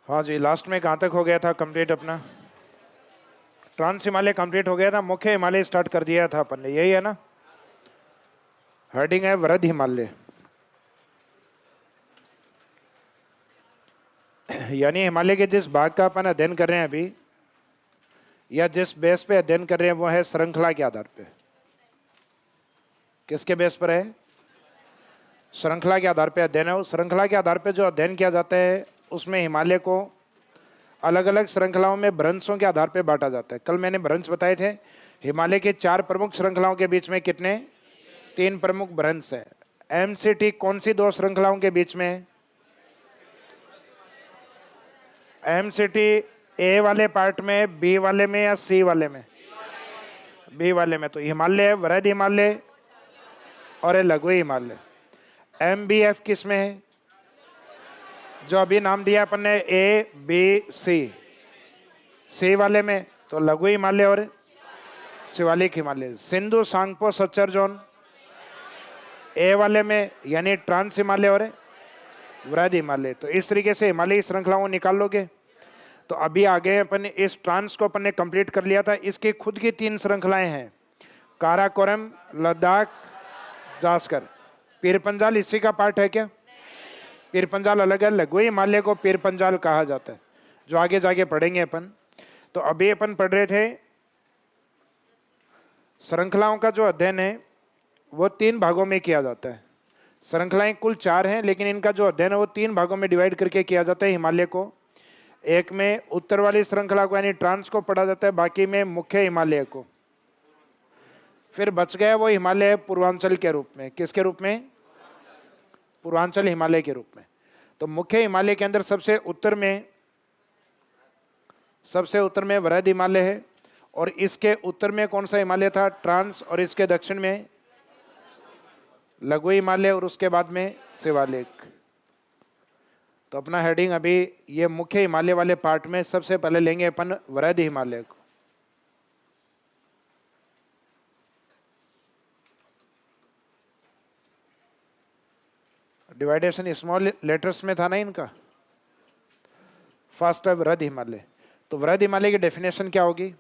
हाँ जी, लास्ट में कहाँ तक हो गया था कंप्लीट अपना? ट्रांस हिमालय कंप्लीट हो गया था, मुख्य हिमालय स्टार्ट कर दिया था अपन ने, यही है ना? हेडिंग है वृहद हिमालय। यानी हिमालय के जिस भाग का अपन अध्ययन कर रहे हैं अभी, या जिस बेस पे अध्ययन कर रहे हैं, वो है श्रृंखला के आधार पे। किसके बेस पर है? श्रृंखला के आधार पे अध्ययन है। उस श्रृंखला के आधार पे जो अध्ययन किया जाता है, उसमें हिमालय को अलग अलग श्रृंखलाओं में भ्रंशों के आधार पे बांटा जाता है। कल मैंने भ्रंश बताए थे। हिमालय के 4 प्रमुख श्रृंखलाओं के बीच में कितने? 3 प्रमुख भ्रंश है। एमसीटी कौन सी 2 श्रृंखलाओं के बीच में? एमसीटी ए वाले पार्ट में, बी वाले में, या सी वाले में? बी वाले में। तो हिमालय, वृहद हिमालय और लघु हिमालय। एमबीएफ किस में है? जो अभी नाम दिया अपन ने, ए बी सी, सी वाले में। तो लघु हिमालय और Shivalik Himalaya. Sindhu Tsangpo suture zone A वाले में, यानी ट्रांस हिमालय और वृहद हिमालय। तो इस तरीके से हिमालयी श्रृंखलाओं निकाल लोगे। तो अभी आगे अपन इस ट्रांस को अपन ने कंप्लीट कर लिया था। इसकी खुद की 3 श्रृंखलाएं हैं, काराकोरम, लद्दाख, जास्कर। पीर पंजाल इसी का पार्ट है क्या? पीर पंजाल अलग है। लघु हिमालय को पीर पंजाल कहा जाता है, जो आगे जाके पढ़ेंगे अपन। तो अभी अपन पढ़ रहे थे श्रृंखलाओं का जो अध्ययन है वो 3 भागों में किया जाता है। श्रृंखलाएं कुल 4 हैं, लेकिन इनका जो अध्ययन है वो 3 भागों में डिवाइड करके किया जाता है। हिमालय को एक में उत्तर वाली श्रृंखला को यानी ट्रांस को पढ़ा जाता है, बाकी में मुख्य हिमालय को। फिर बच गया वो हिमालय पूर्वांचल के रूप में। किसके रूप में? पूर्वांचल हिमालय के रूप में। तो मुख्य हिमालय के अंदर सबसे उत्तर में वृहद हिमालय है। और इसके उत्तर में कौन सा हिमालय था? ट्रांस। और इसके दक्षिण में लघु हिमालय, और उसके बाद में शिवालिक। तो अपना हेडिंग अभी ये मुख्य हिमालय वाले पार्ट में सबसे पहले लेंगे अपन वृहद हिमालय को। डिवाइडेशन स्मॉल लेटर्स में था ना इनका। फर्स्ट है वृहद हिमालय। तो वृहद हिमालय की डेफिनेशन क्या होगी?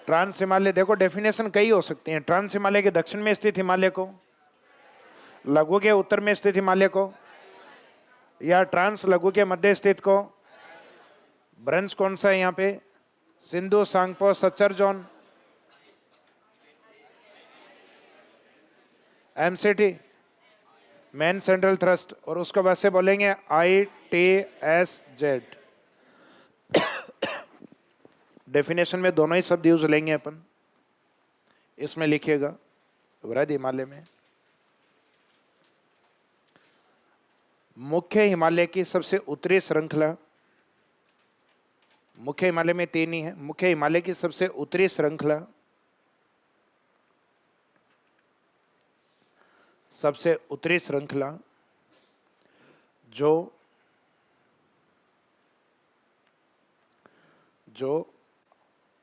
ट्रांस हिमालय, देखो डेफिनेशन कई हो सकती हैं। ट्रांस हिमालय के दक्षिण में स्थित हिमालय को, लघु के उत्तर में स्थित हिमालय को, या ट्रांस लघु के मध्य स्थित को। भ्रंश कौन सा है यहाँ पे? Sindhu Tsangpo suture zone. MCT main central thrust, और उसको वैसे बोलेंगे ITSZ। डेफिनेशन में दोनों ही शब्द यूज लेंगे अपन। इसमें लिखिएगा वृहद हिमालय में मुख्य हिमालय की सबसे उत्तरी श्रृंखला, मुख्य हिमालय में 3 ही है। मुख्य हिमालय की सबसे उत्तरी श्रृंखला, सबसे उत्तरी श्रृंखला जो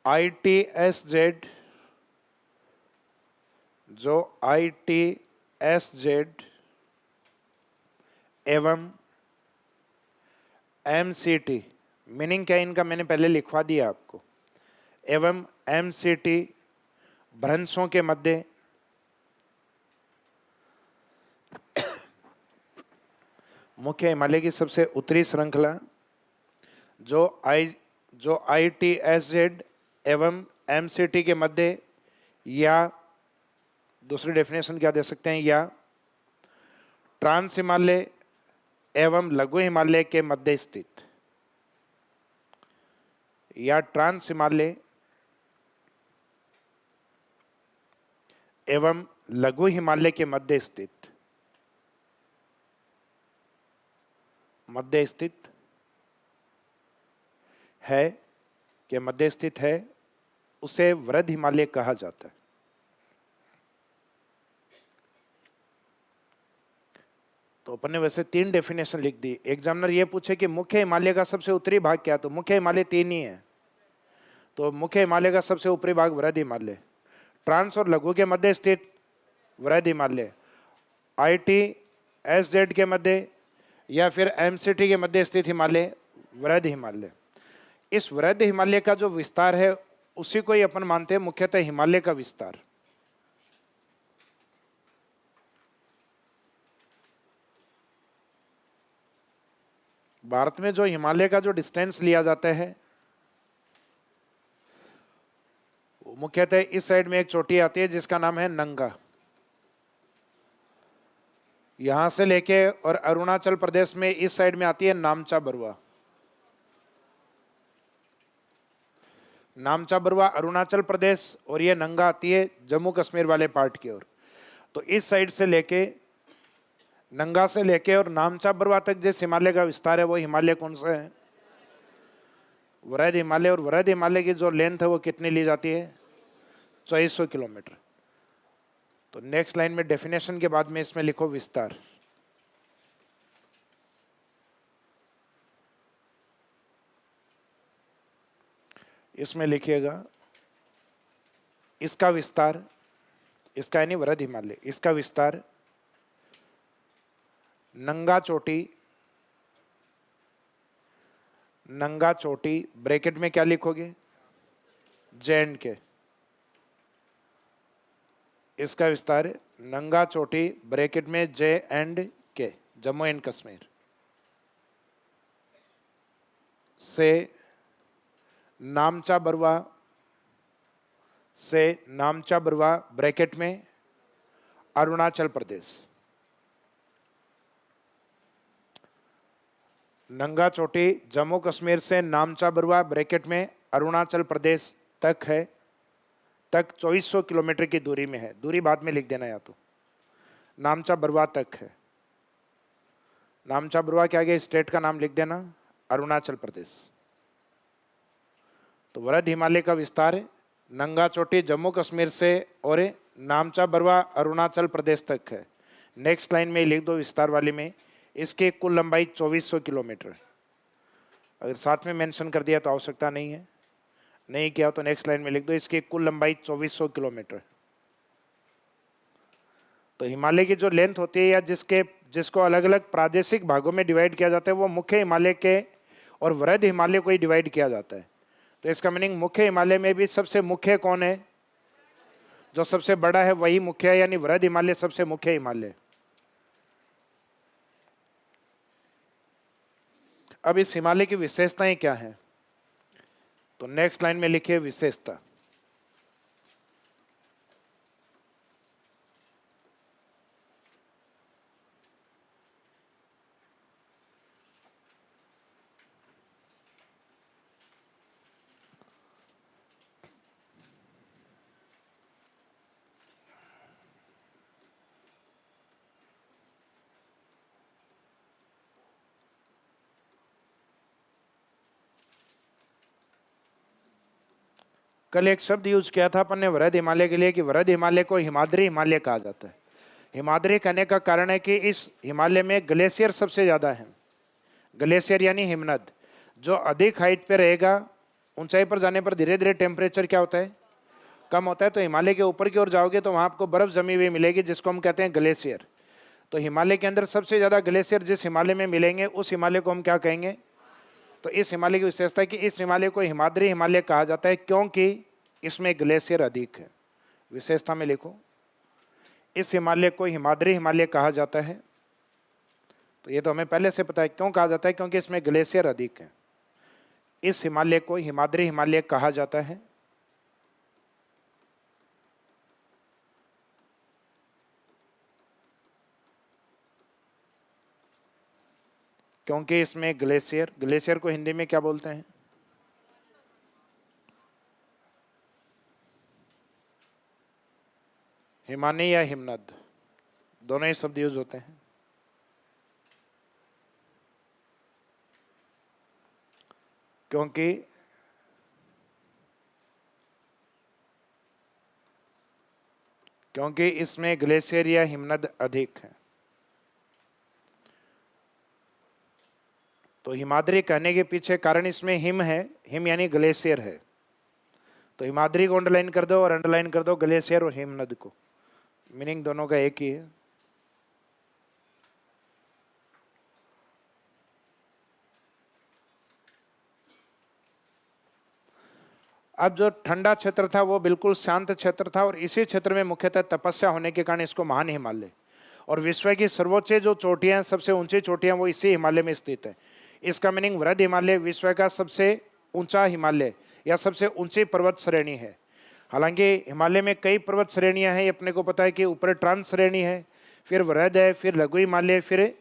ITSZ, एवं MCT, मीनिंग क्या है इनका मैंने पहले लिखवा दिया आपको, एवं MCT भ्रंशों के मध्य मुख्य हिमालय की सबसे उत्तरी श्रृंखला जो ITSZ एवं MCT के मध्य, या दूसरी डेफिनेशन क्या दे सकते हैं, या ट्रांस हिमालय एवं लघु हिमालय के मध्य स्थित, या ट्रांस हिमालय एवं लघु हिमालय के मध्य स्थित है, कि मध्य स्थित है, उसे वृहद हिमालय कहा जाता है। तो अपन ने वैसे 3 डेफिनेशन लिख दी। एग्जामिनर ये पूछे कि मुख्य हिमालय का सबसे उत्तरी भाग क्या, तो मुख्य हिमालय 3 ही है। तो मुख्य हिमालय का सबसे ऊपरी भाग वृहद हिमालय, ट्रांस और लघु के मध्य स्थित वृहद हिमालय, ITSZ के मध्य या फिर एमसीटी के मध्य स्थित हिमालय, वृहद हिमालय। इस वृहद हिमालय का जो विस्तार है उसी को ही अपन मानते हैं मुख्यतः हिमालय का विस्तार। भारत में जो हिमालय का जो डिस्टेंस लिया जाता है मुख्यतः इस साइड में एक चोटी आती है जिसका नाम है नंगा, यहां से लेके और अरुणाचल प्रदेश में इस साइड में आती है नामचा बरुआ। नामचा बरुआ अरुणाचल प्रदेश और ये नंगा आती है जम्मू कश्मीर वाले पार्ट की ओर। तो इस साइड से लेके नंगा से लेके और नामचा बरुआ तक जिस हिमालय का विस्तार है वो हिमालय कौन सा है? वृहद हिमालय। और वृहद हिमालय की जो लेंथ है वो कितनी ली जाती है? 2400 किलोमीटर। तो नेक्स्ट लाइन में डेफिनेशन के बाद में इसमें लिखो विस्तार। इसमें लिखिएगा इसका विस्तार, इसका यानी वृहद हिमालय, इसका विस्तार नंगा चोटी ब्रैकेट में क्या लिखोगे? JNK। इसका विस्तार नंगा चोटी ब्रैकेट में JNK, जम्मू एंड कश्मीर से नामचा बरुआ ब्रैकेट में अरुणाचल प्रदेश। नंगा चोटी जम्मू कश्मीर से नामचा बरुआ ब्रैकेट में अरुणाचल प्रदेश तक है, तक 2400 किलोमीटर की दूरी में है। दूरी बाद में लिख देना, या तो नामचा बरुआ तक है। नामचा बरुआ के आगे स्टेट का नाम लिख देना, अरुणाचल प्रदेश। तो वृहद हिमालय का विस्तार नंगा चोटी जम्मू कश्मीर से और नामचा बरुआ अरुणाचल प्रदेश तक है। नेक्स्ट लाइन में लिख दो विस्तार वाली में, इसकी कुल लंबाई 2400 किलोमीटर। अगर साथ में मेंशन कर दिया तो आवश्यकता नहीं है, नहीं किया तो नेक्स्ट लाइन में लिख दो इसकी कुल लंबाई 2400 किलोमीटर। तो हिमालय की जो लेंथ होती है या जिसको अलग अलग प्रादेशिक भागों में डिवाइड किया जाता है वो मुख्य हिमालय के और वृहद हिमालय को ही डिवाइड किया जाता है। तो इसका मीनिंग मुख्य हिमालय में भी सबसे मुख्य कौन है? जो सबसे बड़ा है वही मुख्य है, यानी वृहद हिमालय सबसे मुख्य हिमालय। अब इस हिमालय की विशेषताएं क्या हैं? तो नेक्स्ट लाइन में लिखिए विशेषता। कल एक शब्द यूज किया था अपन ने वृहद हिमालय के लिए कि वृहद हिमालय को हिमाद्री हिमालय कहा जाता है। हिमाद्री कहने का कारण है कि इस हिमालय में ग्लेशियर सबसे ज़्यादा है। ग्लेशियर यानी हिमनद, जो अधिक हाइट पे रहेगा, ऊंचाई पर जाने पर धीरे धीरे टेम्परेचर क्या होता है? कम होता है। तो हिमालय के ऊपर की ओर जाओगे तो वहाँ आपको बर्फ जमी हुई मिलेगी जिसको हम कहते हैं ग्लेशियर। तो हिमालय के अंदर सबसे ज़्यादा ग्लेशियर जिस हिमालय में मिलेंगे उस हिमालय को हम क्या कहेंगे? तो इस हिमालय की विशेषता है कि इस हिमालय को हिमाद्री हिमालय कहा जाता है क्योंकि इसमें ग्लेशियर अधिक है। विशेषता में लिखो, इस हिमालय को हिमाद्री हिमालय कहा जाता है। तो ये तो हमें पहले से पता है क्यों कहा जाता है, क्योंकि इसमें ग्लेशियर अधिक है। इस हिमालय को हिमाद्री हिमालय कहा जाता है क्योंकि इसमें ग्लेशियर को हिंदी में क्या बोलते हैं? हिमानी या हिमनद, दोनों ही शब्द यूज होते हैं। क्योंकि इसमें ग्लेशियर या हिमनद अधिक है। तो हिमाद्री कहने के पीछे कारण इसमें हिम है, हिम यानी ग्लेशियर है। तो हिमाद्री को अंडरलाइन कर दो और अंडरलाइन कर दो ग्लेशियर और हिमनद को, मीनिंग दोनों का एक ही है। अब जो ठंडा क्षेत्र था वो बिल्कुल शांत क्षेत्र था और इसी क्षेत्र में मुख्यतः तपस्या होने के कारण इसको महान हिमालय, और विश्व की सर्वोच्च जो चोटियां, सबसे ऊंची चोटियां वो इसी हिमालय में स्थित है। इसका मीनिंग वृहद हिमालय विश्व का सबसे ऊंचा हिमालय या सबसे ऊंची पर्वत श्रेणी है। हालांकि हिमालय में कई पर्वत श्रेणियां हैं, अपने को पता है कि ऊपर ट्रांस श्रेणी है, फिर वृहद है, फिर लघु हिमालय, फिर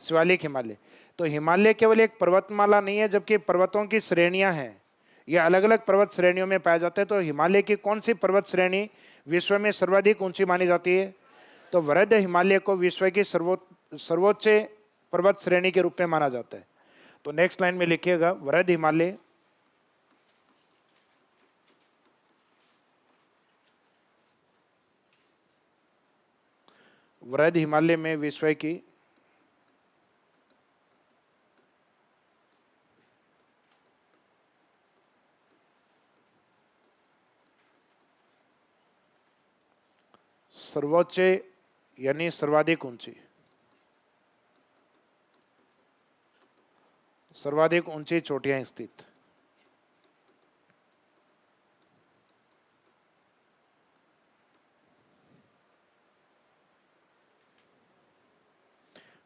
शिवालिक हिमालय। तो हिमालय केवल एक पर्वतमाला नहीं है, जबकि पर्वतों की श्रेणियां हैं, ये अलग अलग पर्वत श्रेणियों में पाए जाते हैं। तो हिमालय की कौन सी पर्वत श्रेणी विश्व में सर्वाधिक ऊंची मानी जाती है? तो वृहद हिमालय को विश्व की सर्वोच्च पर्वत श्रेणी के रूप में माना जाता है। तो नेक्स्ट लाइन में लिखिएगा, वृहद हिमालय वृहद हिमालय में विश्व की सर्वोच्च यानी सर्वाधिक ऊंची चोटियां स्थित।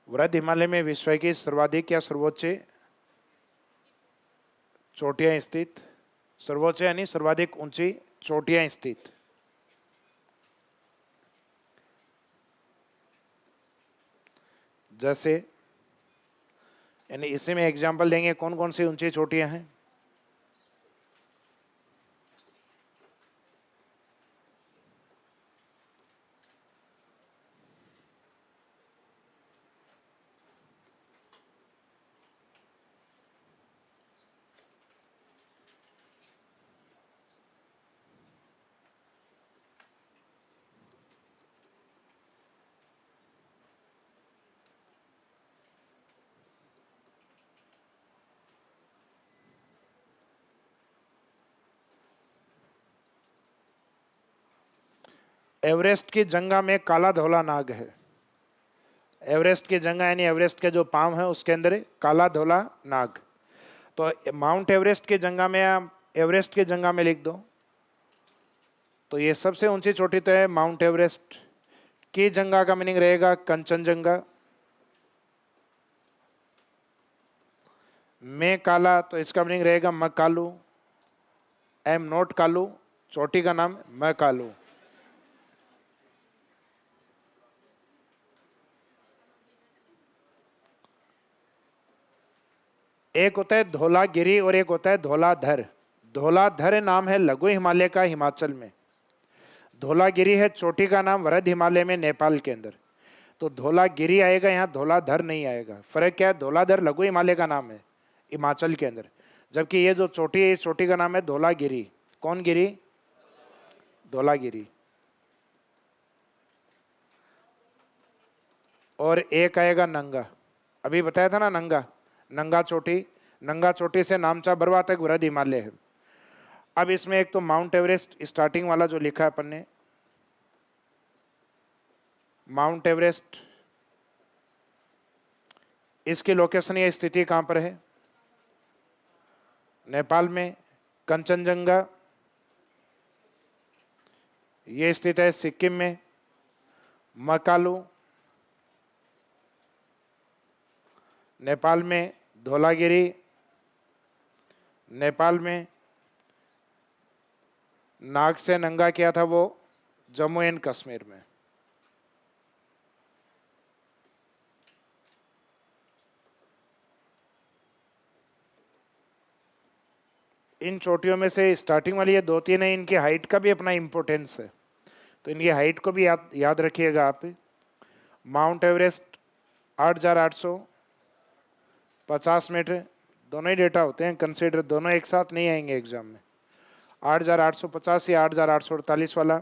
वृहद हिमालय में विश्व की सर्वाधिक या सर्वोच्च चोटियां स्थित, सर्वोच्च यानी सर्वाधिक ऊंची चोटियां स्थित। जैसे यानी इसी में एग्जाम्पल देंगे कौन कौन सी ऊंची चोटियां हैं। एवरेस्ट की जंगा में काला धोला नाग है। एवरेस्ट की जंगा यानी एवरेस्ट के जो पांव है उसके अंदर काला धोला नाग। तो माउंट एवरेस्ट की जंगा में आप एवरेस्ट की जंगा में लिख दो, तो ये सबसे ऊंची चोटी तो है माउंट एवरेस्ट। की जंगा का मीनिंग रहेगा कंचनजंगा। में काला, तो इसका मीनिंग रहेगा Makalu. I am not Kalu, चोटी का नाम मकालू। एक होता है धौलागिरी और एक होता है धौलाधर। धौलाधर नाम है लघु हिमालय का हिमाचल में। धौलागिरी है चोटी का नाम वृहद हिमालय में नेपाल के अंदर। तो धौलागिरी आएगा यहाँ, धौलाधर नहीं आएगा। फर्क क्या है? धौलाधर लघु हिमालय का नाम है हिमाचल के अंदर, जबकि ये जो चोटी है इस चोटी का नाम है धौलागिरी। कौन गिरी? धौलागिरी। और एक आएगा नंगा। अभी बताया था ना नंगा, नंगा चोटी। नंगा चोटी से नामचा बरवा तक वृहद हिमालय है। अब इसमें एक तो माउंट एवरेस्ट स्टार्टिंग वाला जो लिखा है अपन ने, माउंट एवरेस्ट, इसकी लोकेशन या स्थिति कहां पर है? नेपाल में। कंचनजंगा ये स्थित है सिक्किम में। मकालू नेपाल में। धौलागिरी नेपाल में। नाग से नंगा किया था वो जम्मू एंड कश्मीर में। इन चोटियों में से स्टार्टिंग वाली ये दो तीन है, इनकी हाइट का भी अपना इंपॉर्टेंस है, तो इनकी हाइट को भी याद रखिएगा आप। माउंट एवरेस्ट 8,850 मीटर, दोनों ही डेटा होते हैं कंसीडर, दोनों एक साथ नहीं आएंगे एग्जाम में। 8,850 या 8,848 वाला।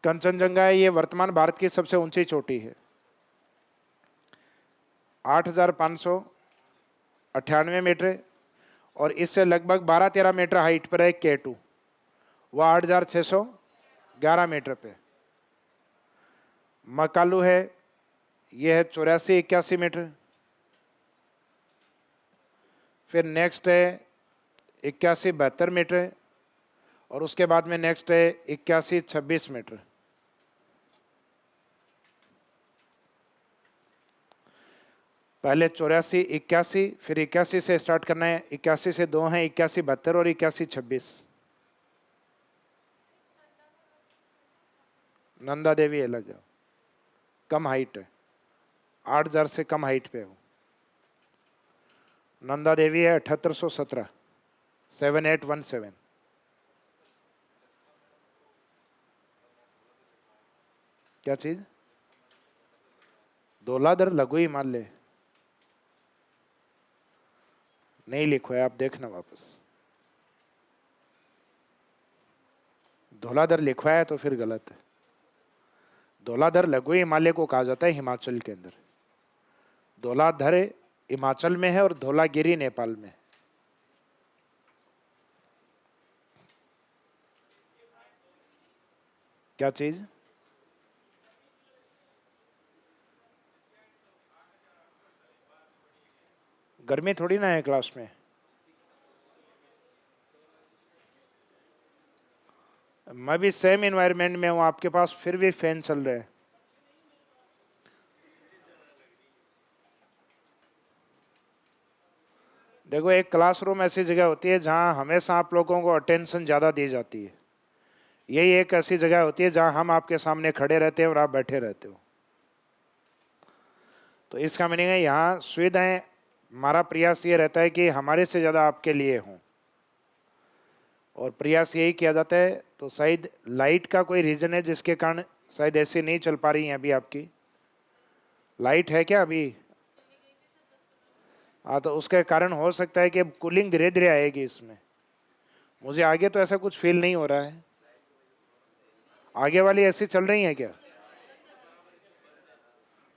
कंचनजंगा है, ये वर्तमान भारत की सबसे ऊंची चोटी है। 8,598 मीटर, और इससे लगभग 12-13 मीटर हाइट पर है K2, वह 8,611 मीटर पे। मकालू है, यह है 84-81 मीटर। फिर नेक्स्ट है 8172 मीटर है, और उसके बाद में नेक्स्ट है 8126 मीटर। पहले 84 81, फिर 81 से स्टार्ट करना है। 81 से 2 हैं, 8172 और 8126। नंदा देवी अलग है, कम हाइट है, 8000 से कम हाइट पे हो। नंदा देवी है 7817, 7817। क्या चीज? धौलाधर लघु हिमालय नहीं लिखो है, आप देखना वापस। धौलाधर लिखवाया है तो फिर गलत है। धौलाधर लघु हिमालय को कहा जाता है हिमाचल के अंदर। धौलाधर हिमाचल में है और धौलागिरी नेपाल में। क्या चीज? गर्मी थोड़ी ना है क्लास में। मैं भी सेम एनवायरनमेंट में हूं आपके पास, फिर भी फैन चल रहे हैं। देखो, एक क्लासरूम ऐसी जगह होती है जहां हमेशा आप लोगों को अटेंशन ज़्यादा दी जाती है। यही एक ऐसी जगह होती है जहां हम आपके सामने खड़े रहते हैं और आप बैठे रहते हो। तो इसका मीनिंग है यहाँ सुविधाएं, हमारा प्रयास ये रहता है कि हमारे से ज़्यादा आपके लिए हों, और प्रयास यही किया जाता है। तो शायद लाइट का कोई रीज़न है जिसके कारण शायद ऐसे नहीं चल पा रही हैं अभी आपकी। लाइट है क्या अभी? हाँ, तो उसके कारण हो सकता है कि कूलिंग धीरे धीरे आएगी इसमें। मुझे आगे तो ऐसा कुछ फील नहीं हो रहा है। आगे वाली ऐसी चल रही है क्या?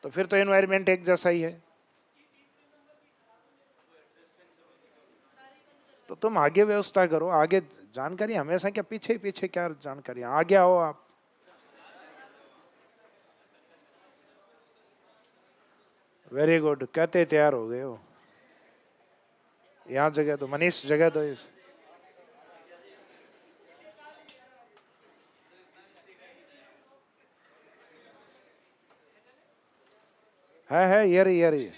तो फिर तो एनवायरनमेंट एक जैसा ही है। तो तुम आगे व्यवस्था करो, आगे जानकारी हमेशा क्या पीछे पीछे क्या जानकारी, आगे आओ आप। वेरी गुड, कहते तैयार हो गए हो। यहाँ जगह दो मनीष, जगह दो इस। है ये रही, ये रही।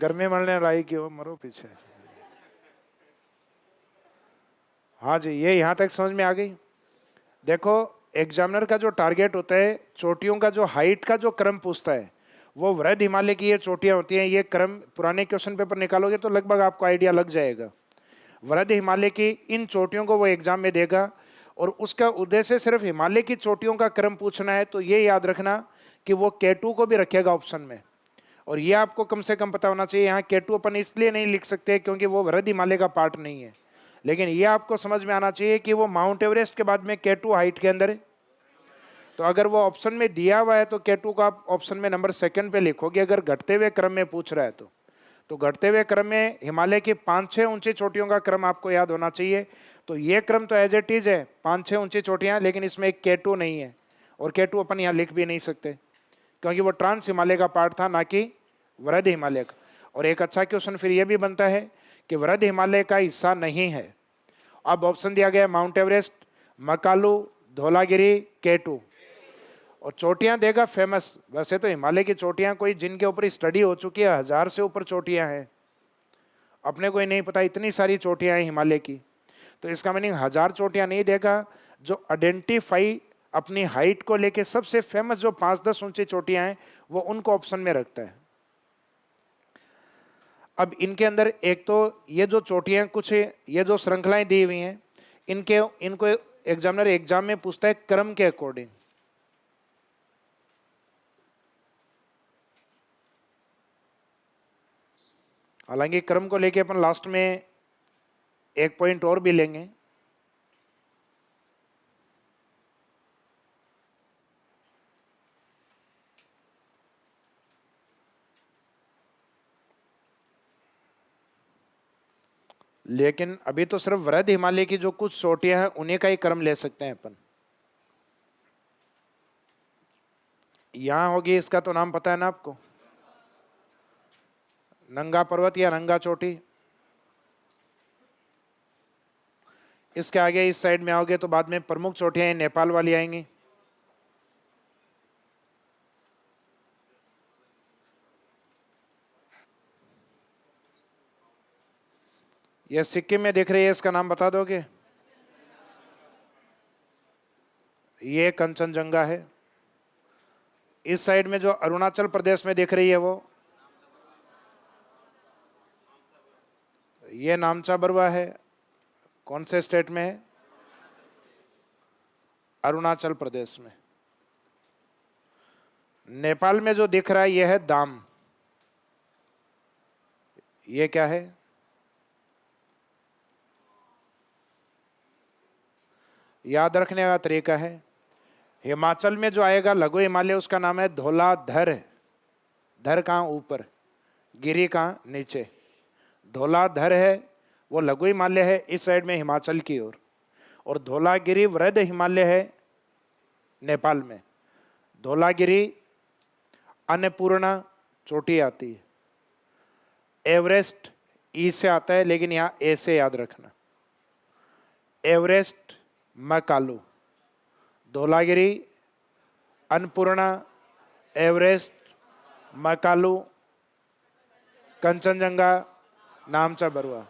गर्मी मरने लाई क्यों, मरो पीछे। हाँ जी, ये यहाँ तक समझ में आ गई। देखो, एग्जामिनर का जो टारगेट होता है, चोटियों का जो हाइट का जो क्रम पूछता है, वो वृहद हिमालय की ये चोटियां होती हैं। ये क्रम पुराने क्वेश्चन पेपर निकालोगे तो लगभग आपको आइडिया लग जाएगा। वृहद हिमालय की इन चोटियों को वो एग्जाम में देगा, और उसका उद्देश्य सिर्फ हिमालय की चोटियों का क्रम पूछना है। तो ये याद रखना कि वो K2 को भी रखेगा ऑप्शन में, और ये आपको कम से कम पता होना चाहिए। यहाँ K2 अपन इसलिए नहीं लिख सकते क्योंकि वो वृहद हिमालय का पार्ट नहीं है, लेकिन ये आपको समझ में आना चाहिए कि वो माउंट एवरेस्ट के बाद में K2 हाइट के अंदर है। तो अगर वो ऑप्शन में दिया हुआ है तो K2 का आप ऑप्शन में नंबर 2 पे लिखोगे, अगर घटते हुए क्रम में पूछ रहा है तो घटते हुए क्रम में हिमालय की 5-6 ऊंची चोटियों का क्रम आपको याद होना चाहिए। तो ये क्रम तो एज इट इज है, 5-6 ऊंची चोटियां, लेकिन इसमें एक K2 नहीं है, और K2 अपन यहाँ लिख भी नहीं सकते क्योंकि वो ट्रांस हिमालय का पार्ट था, ना कि वृहद हिमालय का। और एक अच्छा क्वेश्चन फिर ये भी बनता है कि वृहद हिमालय का हिस्सा नहीं है। अब ऑप्शन दिया गया mount Everest, Makalu, Dhaulagiri, K2, और चोटियां देगा फेमस। वैसे तो हिमालय की चोटियां कोई जिनके ऊपर स्टडी हो चुकी है, 1000 से ऊपर चोटियां हैं, अपने को ही नहीं पता इतनी सारी चोटियां हैं हिमालय की। तो इसका मीनिंग 1000 चोटियां नहीं देगा, जो आइडेंटिफाई अपनी हाइट को लेके सबसे फेमस जो 5-10 ऊंची चोटियां हैं वो उनको ऑप्शन में रखता है। अब इनके अंदर एक तो ये जो चोटियां, कुछ ये जो श्रृंखलाएं दी हुई हैं, इनको एग्जामिनर एग्जाम में पूछता है क्रम के अकॉर्डिंग। हालांकि क्रम को लेके अपन लास्ट में एक पॉइंट और भी लेंगे। लेकिन अभी तो सिर्फ वृहद हिमालय की जो कुछ चोटियां हैं उन्हीं का ही क्रम ले सकते हैं अपन। यहां होगी, इसका तो नाम पता है ना आपको, नंगा पर्वत या नंगा चोटी। इसके आगे इस साइड में आओगे तो बाद में प्रमुख चोटियां नेपाल वाली आएंगी। ये सिक्किम में दिख रही है, इसका नाम बता दोगे? ये कंचनजंगा है। इस साइड में जो अरुणाचल प्रदेश में दिख रही है वो, ये नामचा बरुआ है। कौन से स्टेट में है? अरुणाचल प्रदेश में। नेपाल में जो दिख रहा है ये है दाम। ये क्या है? याद रखने का तरीका है, हिमाचल में जो आएगा लघु हिमालय उसका नाम है धौलाधर। धर कहाँ? ऊपर, गिरी कहाँ? नीचे। धौलाधर है वो लघु हिमालय है इस साइड में हिमाचल की ओर, और धौलागिरी वृहद हिमालय है नेपाल में। धौलागिरी अन्नपूर्णा चोटी आती है। एवरेस्ट ई से आता है लेकिन यहाँ ए से याद रखना। Everest Makalu, Dhaulagiri, Annapurna, Everest, Makalu, Kanchenjunga, Namcha Barwa.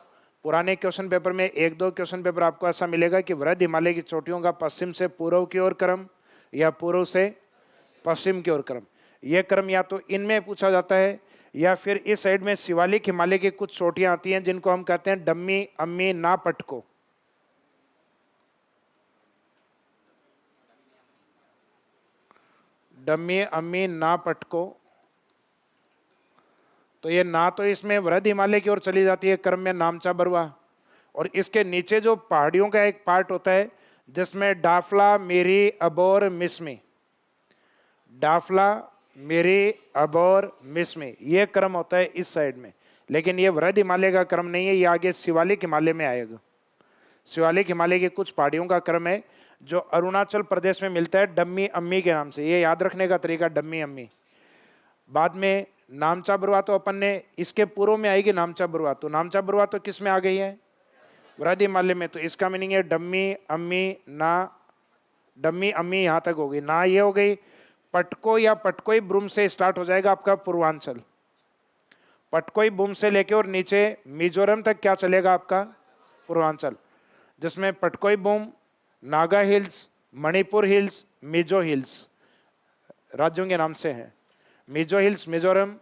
पुराने क्वेश्चन पेपर में एक दो क्वेश्चन पेपर आपको ऐसा मिलेगा कि वृहद हिमालय की चोटियों का पश्चिम से पूर्व की ओर क्रम या पूर्व से पश्चिम की ओर क्रम। यह क्रम या तो इनमें पूछा जाता है या फिर इस साइड में शिवालिक हिमालय की कुछ चोटियां आती हैं जिनको हम कहते हैं डम्मी, अम्मी, ना पटको। डम्मी, अम्मी, ना पटको। तो ये ना तो इसमें वृहद हिमालय की ओर चली जाती है क्रम में नामचा बरुआ, और इसके नीचे जो पहाड़ियों का एक पार्ट होता है जिसमें डाफला, मेरी, अबोर, मिसमी। डाफला, मेरी, अबोर, मिसमी, ये क्रम होता है इस साइड में, लेकिन ये वृहद हिमालय का क्रम नहीं है, ये आगे शिवालिक हिमालय में आएगा। शिवालिक हिमालय की कुछ पहाड़ियों का क्रम है जो अरुणाचल प्रदेश में मिलता है डम्मी अम्मी के नाम से। ये याद रखने का तरीका, डम्मी अम्मी। बाद में नामचा बरुआ तो अपन ने, इसके पूर्व में आएगी नामचा बरुआ, तो नामचा बरुआ तो किस में आ गई है? वृहद हिमालय में। तो इसका मीनिंग है डम्मी, अम्मी, ना। डम्मी अम्मी यहाँ तक हो गई, ना ये हो गई। पटको या पटकोई ब्रूम से स्टार्ट हो जाएगा आपका पूर्वांचल। पटकोई बूम से लेके और नीचे मिजोरम तक क्या चलेगा आपका? पूर्वांचल, जिसमें Patkai Bum, Naga hills, Manipur hills, Mizo hills राज्यों के नाम से हैं। Mizo hills Mizoram,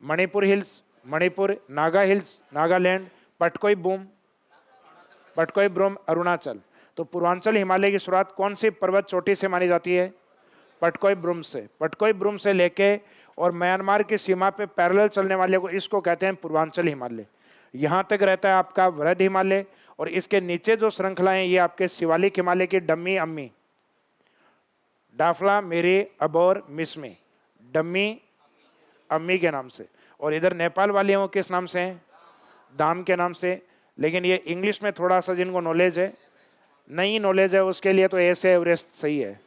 Manipur hills Manipur, Naga hills Nagaland, Patkai Bum Arunachal. तो पूर्वांचल हिमालय की शुरुआत कौन सी पर्वत चोटी से मानी जाती है? पटकोई ब्रूम से। पटकोई ब्रूम से लेके और म्यांमार की सीमा पे पैरेलल चलने वाले को, इसको कहते हैं पूर्वांचल हिमालय। यहाँ तक रहता है आपका वृहद हिमालय, और इसके नीचे जो श्रृंखलाएं ये आपके शिवालिक हिमालय की डम्मी अम्मी, डाफला, मेरी, अबोर, मिसमी, डम्मी अम्मी के नाम से। और इधर नेपाल वाले हैं वो किस नाम से हैं? दाम के नाम से। लेकिन ये इंग्लिश में थोड़ा सा जिनको नॉलेज है, नहीं नॉलेज है उसके लिए तो ऐसे एवरेस्ट सही है,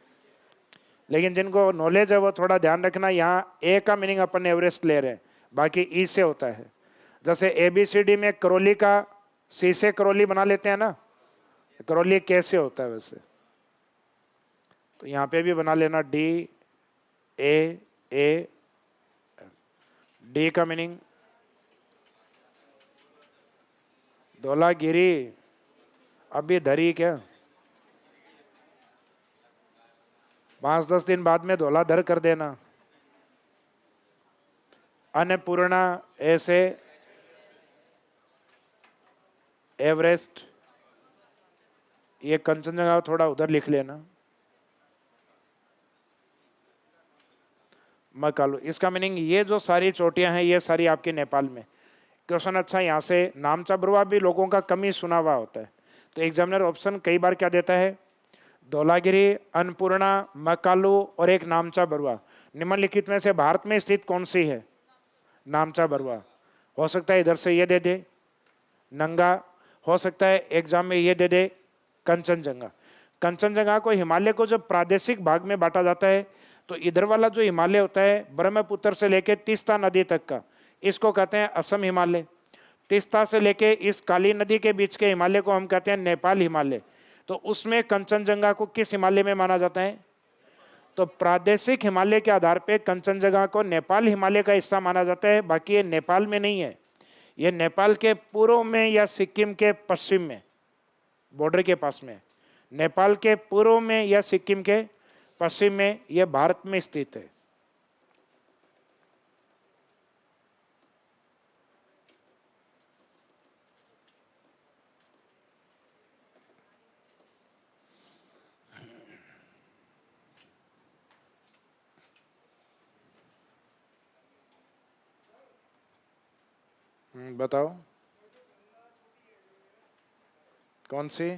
लेकिन जिनको नॉलेज है वो थोड़ा ध्यान रखना, यहाँ ए का मीनिंग अपन एवरेस्ट ले रहे हैं, बाकी ई से होता है। जैसे ABCD में करौली का सी से करौली बना लेते हैं ना, करौली कैसे होता है वैसे, तो यहाँ पे भी बना लेना DA। डी का मीनिंग धौलागिरी, अभी धरी क्या, 5-10 दिन बाद में धौलाधर कर देना। अन्नपूर्णा ऐसे, एवरेस्ट, ये कंचनजंगा थोड़ा उधर लिख लेना। मैकालू, इसका मीनिंग ये जो सारी चोटियां हैं ये सारी आपके नेपाल में। क्वेश्चन अच्छा यहाँ से, नामचा बरुआ भी लोगों का कम ही सुना हुआ होता है, तो एग्जामिनर ऑप्शन कई बार क्या देता है? धौलागिरी, अन्नपूर्णा, मैकालू और एक नामचा बरुआ। निम्नलिखित में से भारत में स्थित कौन सी है? नामचा बरुआ। हो सकता है इधर से ये दे दे नंगा, हो सकता है एग्जाम में ये दे दे कंचनजंगा। कंचनजंगा को, हिमालय को जब प्रादेशिक भाग में बांटा जाता है तो इधर वाला जो हिमालय होता है ब्रह्मपुत्र से लेकर तीस्ता नदी तक का, इसको कहते हैं असम हिमालय। तीस्ता से लेके इस काली नदी के बीच के हिमालय को हम कहते हैं नेपाल हिमालय। तो उसमें कंचनजंगा को किस हिमालय में माना जाता है? तो प्रादेशिक हिमालय के आधार पे कंचनजंगा को नेपाल हिमालय का हिस्सा माना जाता है, बाकी ये नेपाल में नहीं है। ये नेपाल के पूर्व में या सिक्किम के पश्चिम में, बॉर्डर के पास में। नेपाल के पूर्व में या सिक्किम के पश्चिम में, यह भारत में स्थित है। बताओ कौन सी?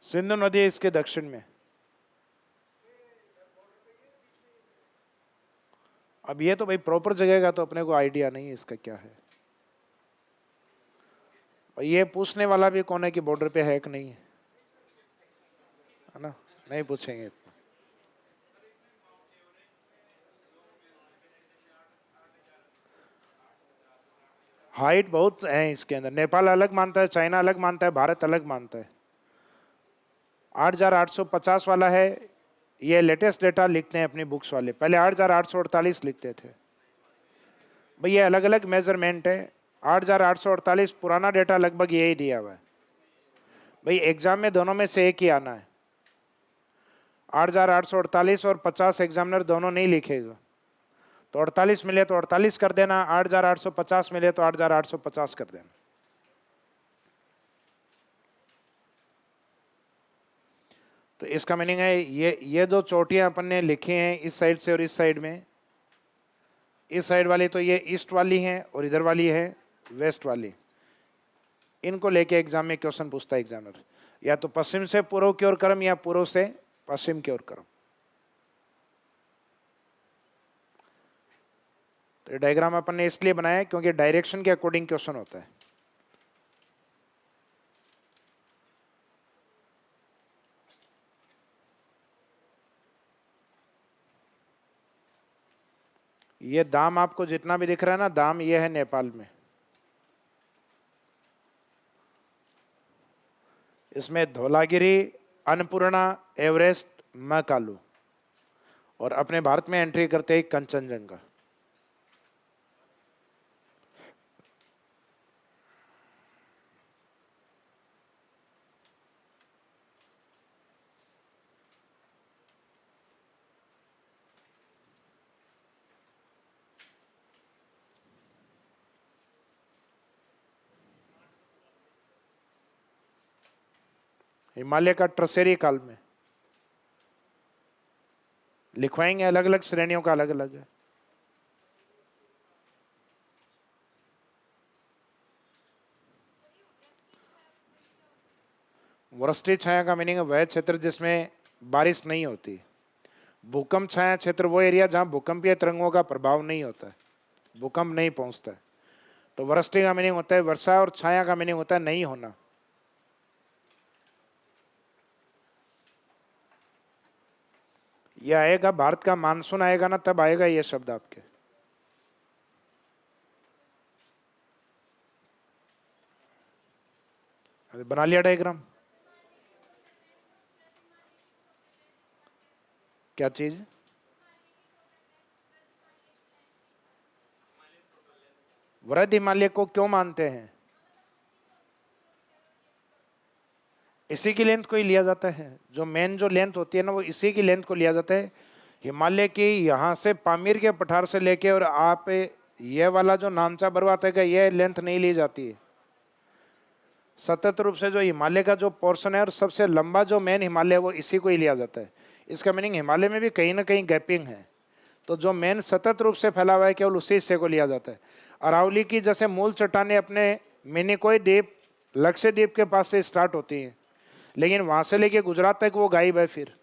सिंधु नदी इसके दक्षिण में। अब ये तो भाई प्रॉपर जगह का तो अपने को आइडिया नहीं है इसका क्या है। और ये पूछने वाला भी कौन है कि बॉर्डर पे है कि नहीं है ना? नहीं पूछेंगे। हाइट बहुत है इसके अंदर। नेपाल अलग मानता है, चाइना अलग मानता है, भारत अलग मानता है। 8,850 वाला है, ये लेटेस्ट डेटा लिखते हैं अपनी बुक्स वाले। पहले 8,848 लिखते थे भाई, ये अलग अलग मेजरमेंट है। 8,848 पुराना डेटा लगभग यही दिया हुआ है भाई। एग्जाम में दोनों में से एक ही आना है। 8,848 और 50 एग्जामिनर दोनों नहीं लिखेगा। तो 48 मिले तो 48 कर देना, 8,850 मिले तो 8,850 कर देना। तो इसका मीनिंग है ये दो चोटियां अपन ने लिखी हैं इस साइड से और इस साइड में। इस साइड वाली तो ये ईस्ट वाली है और इधर वाली है वेस्ट वाली। इनको लेके एग्जाम में क्वेश्चन पूछता है एग्जामिनर, या तो पश्चिम से पूर्व की ओर क्रम या पूर्व से पश्चिम की ओर क्रम। तो डायग्राम अपन ने इसलिए बनाया क्योंकि डायरेक्शन के अकॉर्डिंग क्वेश्चन होता है। ये दाम आपको जितना भी दिख रहा है ना, दाम ये है नेपाल में। इसमें धौलागिरी, अन्नपूर्णा, एवरेस्ट, मैकालू, और अपने भारत में एंट्री करते ही कंचनजंगा। हिमालय का ट्रसेरी काल में लिखवाएंगे, अलग अलग श्रेणियों का अलग अलग है। वृष्टि छाया का मीनिंग है वह क्षेत्र जिसमें बारिश नहीं होती। भूकंप छाया क्षेत्र वो एरिया जहां भूकंपीय तरंगों का प्रभाव नहीं होता है, भूकंप नहीं पहुंचता है। तो वृष्टि का मीनिंग होता है वर्षा, और छाया का मीनिंग होता है नहीं होना। यह आएगा, भारत का मानसून आएगा ना, तब आएगा ये शब्द आपके। बना लिया डायग्राम? क्या चीज? वृहद हिमालय को क्यों मानते हैं? इसी की लेंथ को ही लिया जाता है। जो मेन जो लेंथ होती है ना, वो इसी की लेंथ को लिया जाता है। हिमालय की यहाँ से पामीर के पठार से लेके और आप ये वाला जो नामचा बरवा तक है, ये लेंथ नहीं ली जाती है। सतत रूप से जो हिमालय का जो पोर्शन है और सबसे लंबा जो मेन हिमालय है, वो इसी को ही लिया जाता है। इसका मीनिंग हिमालय में भी कहीं ना कहीं गैपिंग है। तो जो मेन सतत रूप से फैला हुआ है, केवल उसी हिस्से को लिया जाता है। अरावली की जैसे मूल चट्टानें अपने मिनिकोय द्वीप, लक्षद्वीप के पास से स्टार्ट होती हैं, लेकिन वहां से लेके गुजरात तक वो गायब है फिर।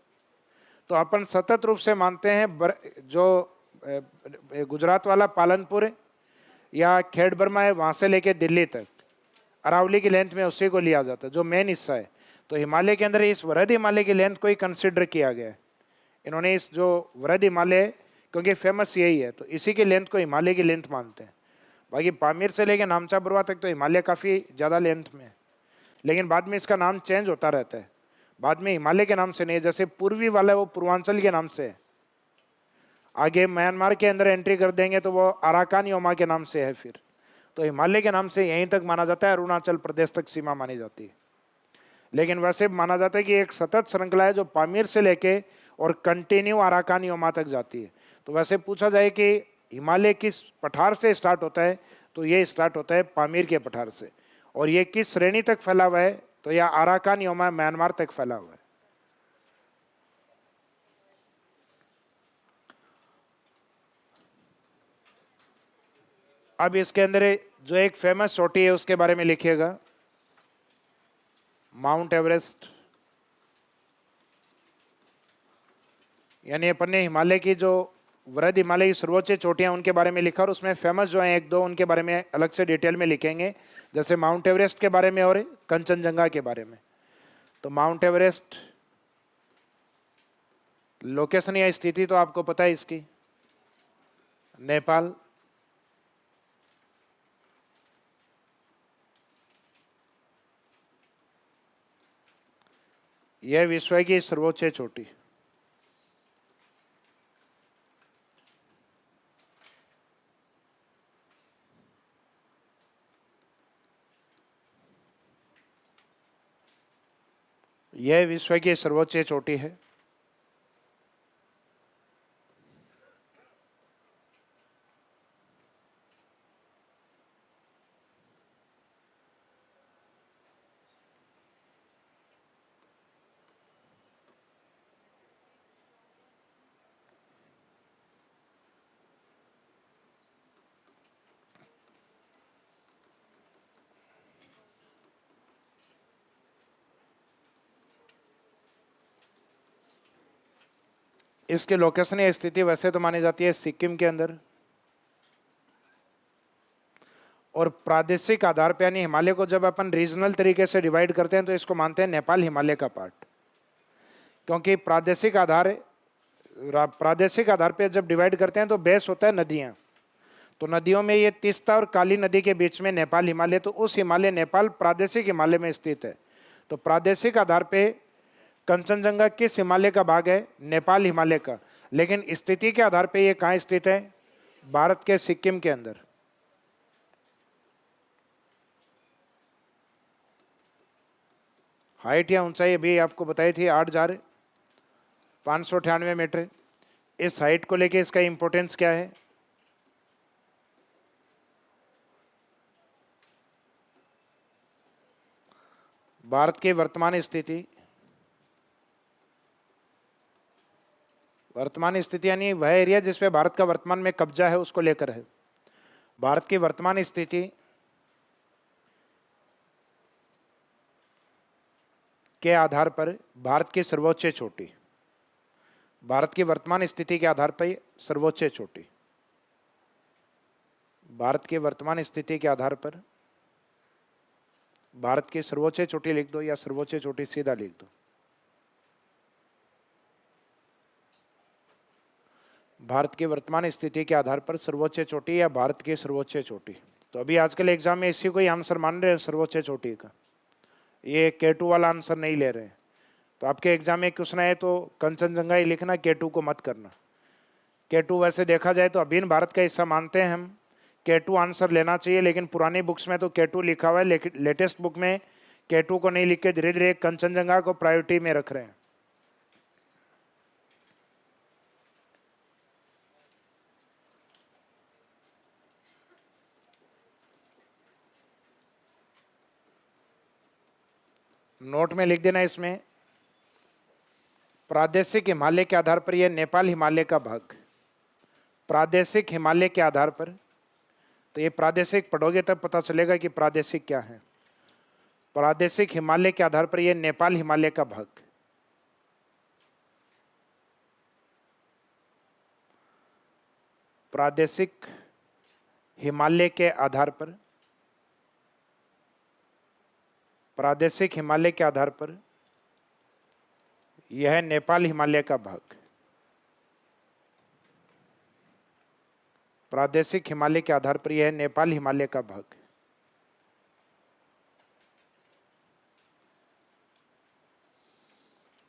तो अपन सतत रूप से मानते हैं जो गुजरात वाला पालनपुर या खेड़ बर्मा है, वहां से लेके दिल्ली तक अरावली की लेंथ में उसी को लिया जाता है जो मेन हिस्सा है। तो हिमालय के अंदर इस वृहद हिमालय की लेंथ को ही कंसिडर किया गया है। इन्होंने इस जो वृहद हिमालय, क्योंकि फेमस यही है, तो इसी की लेंथ को हिमालय की लेंथ मानते हैं। बाकी पामीर से लेकर नामचा बरुआ तक तो हिमालय काफ़ी ज़्यादा लेंथ में है, लेकिन बाद में इसका नाम चेंज होता रहता है। बाद में हिमालय के नाम से नहीं है, जैसे पूर्वी वाला है वो पूर्वांचल के नाम से है। आगे म्यांमार के अंदर एंट्री कर देंगे तो वो अराकान योमा के नाम से है। फिर तो हिमालय के नाम से यहीं तक माना जाता है, अरुणाचल प्रदेश तक सीमा मानी जाती है। लेकिन वैसे माना जाता है कि एक सतत श्रृंखला है जो पामीर से लेके और कंटिन्यू अराकान योमा तक जाती है। तो वैसे पूछा जाए कि हिमालय किस पठार से स्टार्ट होता है, तो ये स्टार्ट होता है पामीर के पठार से। और ये किस श्रेणी तक फैला हुआ है, तो यह अराकान योमा म्यांमार तक फैला हुआ है। अब इसके अंदर जो एक फेमस चोटी है उसके बारे में लिखिएगा, माउंट एवरेस्ट। यानी अपन ने हिमालय की जो वृहद हिमालय की सर्वोच्च चोटियां उनके बारे में लिखा, और उसमें फेमस जो है एक दो उनके बारे में अलग से डिटेल में लिखेंगे, जैसे माउंट एवरेस्ट के बारे में और कंचनजंगा के बारे में। तो माउंट एवरेस्ट लोकेशन या स्थिति तो आपको पता है इसकी, नेपाल। यह विश्व की सर्वोच्च चोटी। यह विश्व की सर्वोच्च चोटी है। इसकी लोकेशन या स्थिति वैसे तो मानी जाती है सिक्किम के अंदर, और प्रादेशिक आधार पर, यानी हिमालय को जब अपन रीजनल तरीके से डिवाइड करते हैं तो इसको मानते हैं नेपाल हिमालय का पार्ट। क्योंकि प्रादेशिक आधार पे जब डिवाइड करते हैं तो बेस होता है नदियां। तो नदियों में ये तीस्ता और काली नदी के बीच में नेपाल हिमालय, तो उस हिमालय नेपाल प्रादेशिक हिमालय में स्थित है। तो प्रादेशिक आधार पे कंचनजंगा किस हिमालय का भाग है? नेपाल हिमालय का। लेकिन स्थिति के आधार पे ये कहाँ स्थित है? भारत के सिक्किम के अंदर। हाइट या ऊंचाई अभी आपको बताई थी 8,598 मीटर। इस हाइट को लेके इसका इंपॉर्टेंस क्या है? भारत की वर्तमान स्थिति, यानी वह एरिया जिस पे भारत का वर्तमान में कब्जा है उसको लेकर है। भारत की वर्तमान स्थिति के आधार पर भारत की सर्वोच्च चोटी, भारत की वर्तमान स्थिति के आधार पर सर्वोच्च चोटी, भारत की वर्तमान स्थिति के आधार पर भारत की सर्वोच्च चोटी लिख दो, या सर्वोच्च चोटी सीधा लिख दो। भारत की वर्तमान स्थिति के आधार पर सर्वोच्च चोटी या भारत की सर्वोच्च चोटी। तो अभी आजकल एग्जाम में इसी को ही आंसर मान रहे हैं सर्वोच्च चोटी का, ये K2 वाला आंसर नहीं ले रहे हैं। तो आपके एग्जाम में क्वेश्चन आए तो कंचनजंगा ही लिखना, K2 को मत करना। K2 वैसे देखा जाए तो अभी भारत का हिस्सा मानते हैं हम, K2 आंसर लेना चाहिए, लेकिन पुरानी बुक्स में तो K2 लिखा हुआ है, लेकिन लेटेस्ट बुक में K2 को नहीं लिख के धीरे धीरे कंचनजंगा को प्रायोरिटी में रख रहे हैं। नोट में लिख देना इसमें, प्रादेशिक हिमालय के आधार पर यह नेपाल हिमालय का भाग, प्रादेशिक हिमालय के आधार पर। तो ये प्रादेशिक पढ़ोगे तब पता चलेगा कि प्रादेशिक क्या है। प्रादेशिक हिमालय के आधार पर यह नेपाल हिमालय का भाग, प्रादेशिक हिमालय के आधार पर प्रादेशिक हिमालय के आधार पर यह है नेपाल हिमालय का भाग। प्रादेशिक हिमालय के आधार पर यह है नेपाल हिमालय का भाग।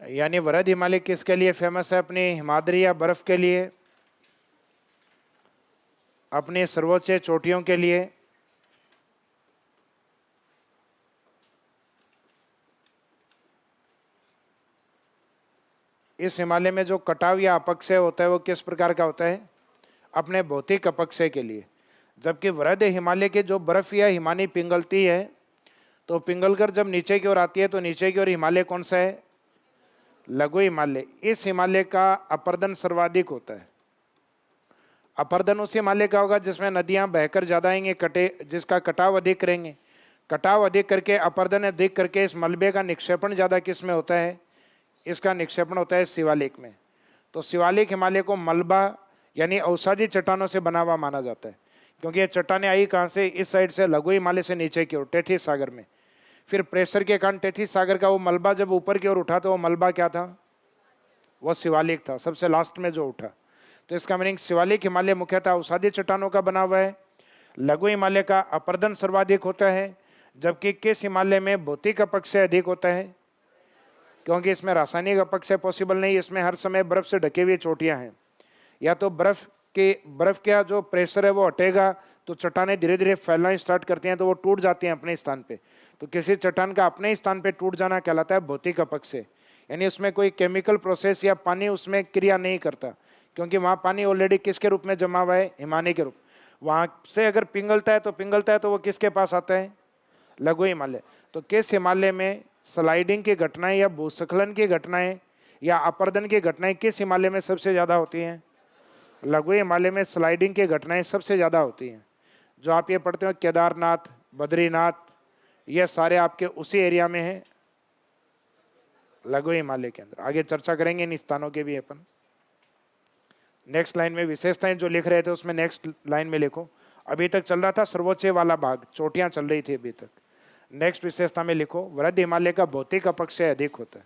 यानी वरद हिमालय किसके लिए फेमस है? अपनी हिमाद्री या बर्फ के लिए, अपनी सर्वोच्च चोटियों के लिए, इस हिमालय में जो कटाव या अपक्षय होता है वो किस प्रकार का होता है? अपने भौतिक अपक्षय के लिए। जबकि वृहद हिमालय की जो बर्फ या हिमानी पिघलती है तो पिघलकर जब नीचे की ओर आती है तो नीचे की ओर हिमालय कौन सा है? लघु हिमालय। इस हिमालय का अपर्दन सर्वाधिक होता है। अपर्दन उस हिमालय का होगा जिसमें नदियां बहकर ज्यादा आएंगे, जिसका कटाव अधिक करेंगे। कटाव अधिक करके, अपर्दन अधिक करके इस मलबे का निक्षेपण ज्यादा किस में होता है? इसका निक्षेपण होता है शिवालिक में। तो शिवालिक हिमालय को मलबा यानी अवसादी चट्टानों से बना हुआ माना जाता है, क्योंकि ये चट्टानें आई कहाँ से? इस साइड से, लघु हिमालय से नीचे की ओर टेथिस सागर में। फिर प्रेशर के कारण टेथिस सागर का वो मलबा जब ऊपर की ओर उठा तो वो मलबा क्या था? वो शिवालिक था, सबसे लास्ट में जो उठा। तो इसका मीनिंग शिवालिक हिमालय मुख्यतः अवसादी चट्टानों का बना हुआ है। लघु हिमालय का अपर्दन सर्वाधिक होता है। जबकि किस हिमालय में भौतिक अपक्षय अधिक होता है? क्योंकि इसमें रासायनिक अपक्षय पॉसिबल नहीं, इसमें हर समय बर्फ से ढकी हुई चोटियां हैं। या तो बर्फ का जो प्रेशर है वो हटेगा तो चट्टानें धीरे धीरे फैलना स्टार्ट करती हैं, तो वो टूट जाती हैं अपने स्थान पे। तो किसी चट्टान का अपने स्थान पे टूट जाना कहलाता है भौतिक अपक्षय। यानी उसमें कोई केमिकल प्रोसेस या पानी उसमें क्रिया नहीं करता, क्योंकि वहाँ पानी ऑलरेडी किसके रूप में जमा हुआ है? हिमानी के रूप। वहाँ से अगर पिघलता है तो वो किसके पास आता है? लघु हिमालय। तो किस हिमालय में स्लाइडिंग की घटनाएं या भूस्खलन की घटनाएं या अपर्दन की घटनाएं किस हिमालय में सबसे ज्यादा होती हैं? लघु हिमालय में स्लाइडिंग की घटनाएं सबसे ज्यादा होती हैं। जो आप ये पढ़ते हो केदारनाथ, बद्रीनाथ, ये सारे आपके उसी एरिया में है, लघु हिमालय के अंदर। आगे चर्चा करेंगे इन स्थानों के भी अपन। नेक्स्ट लाइन में विशेषताएं जो लिख रहे थे उसमें नेक्स्ट लाइन में लिखो। अभी तक चल रहा था सर्वोच्च वाला भाग, चोटियां चल रही थी अभी तक। नेक्स्ट विशेषता में लिखो, वृहद हिमालय का भौतिक अपक्षय अधिक होता है।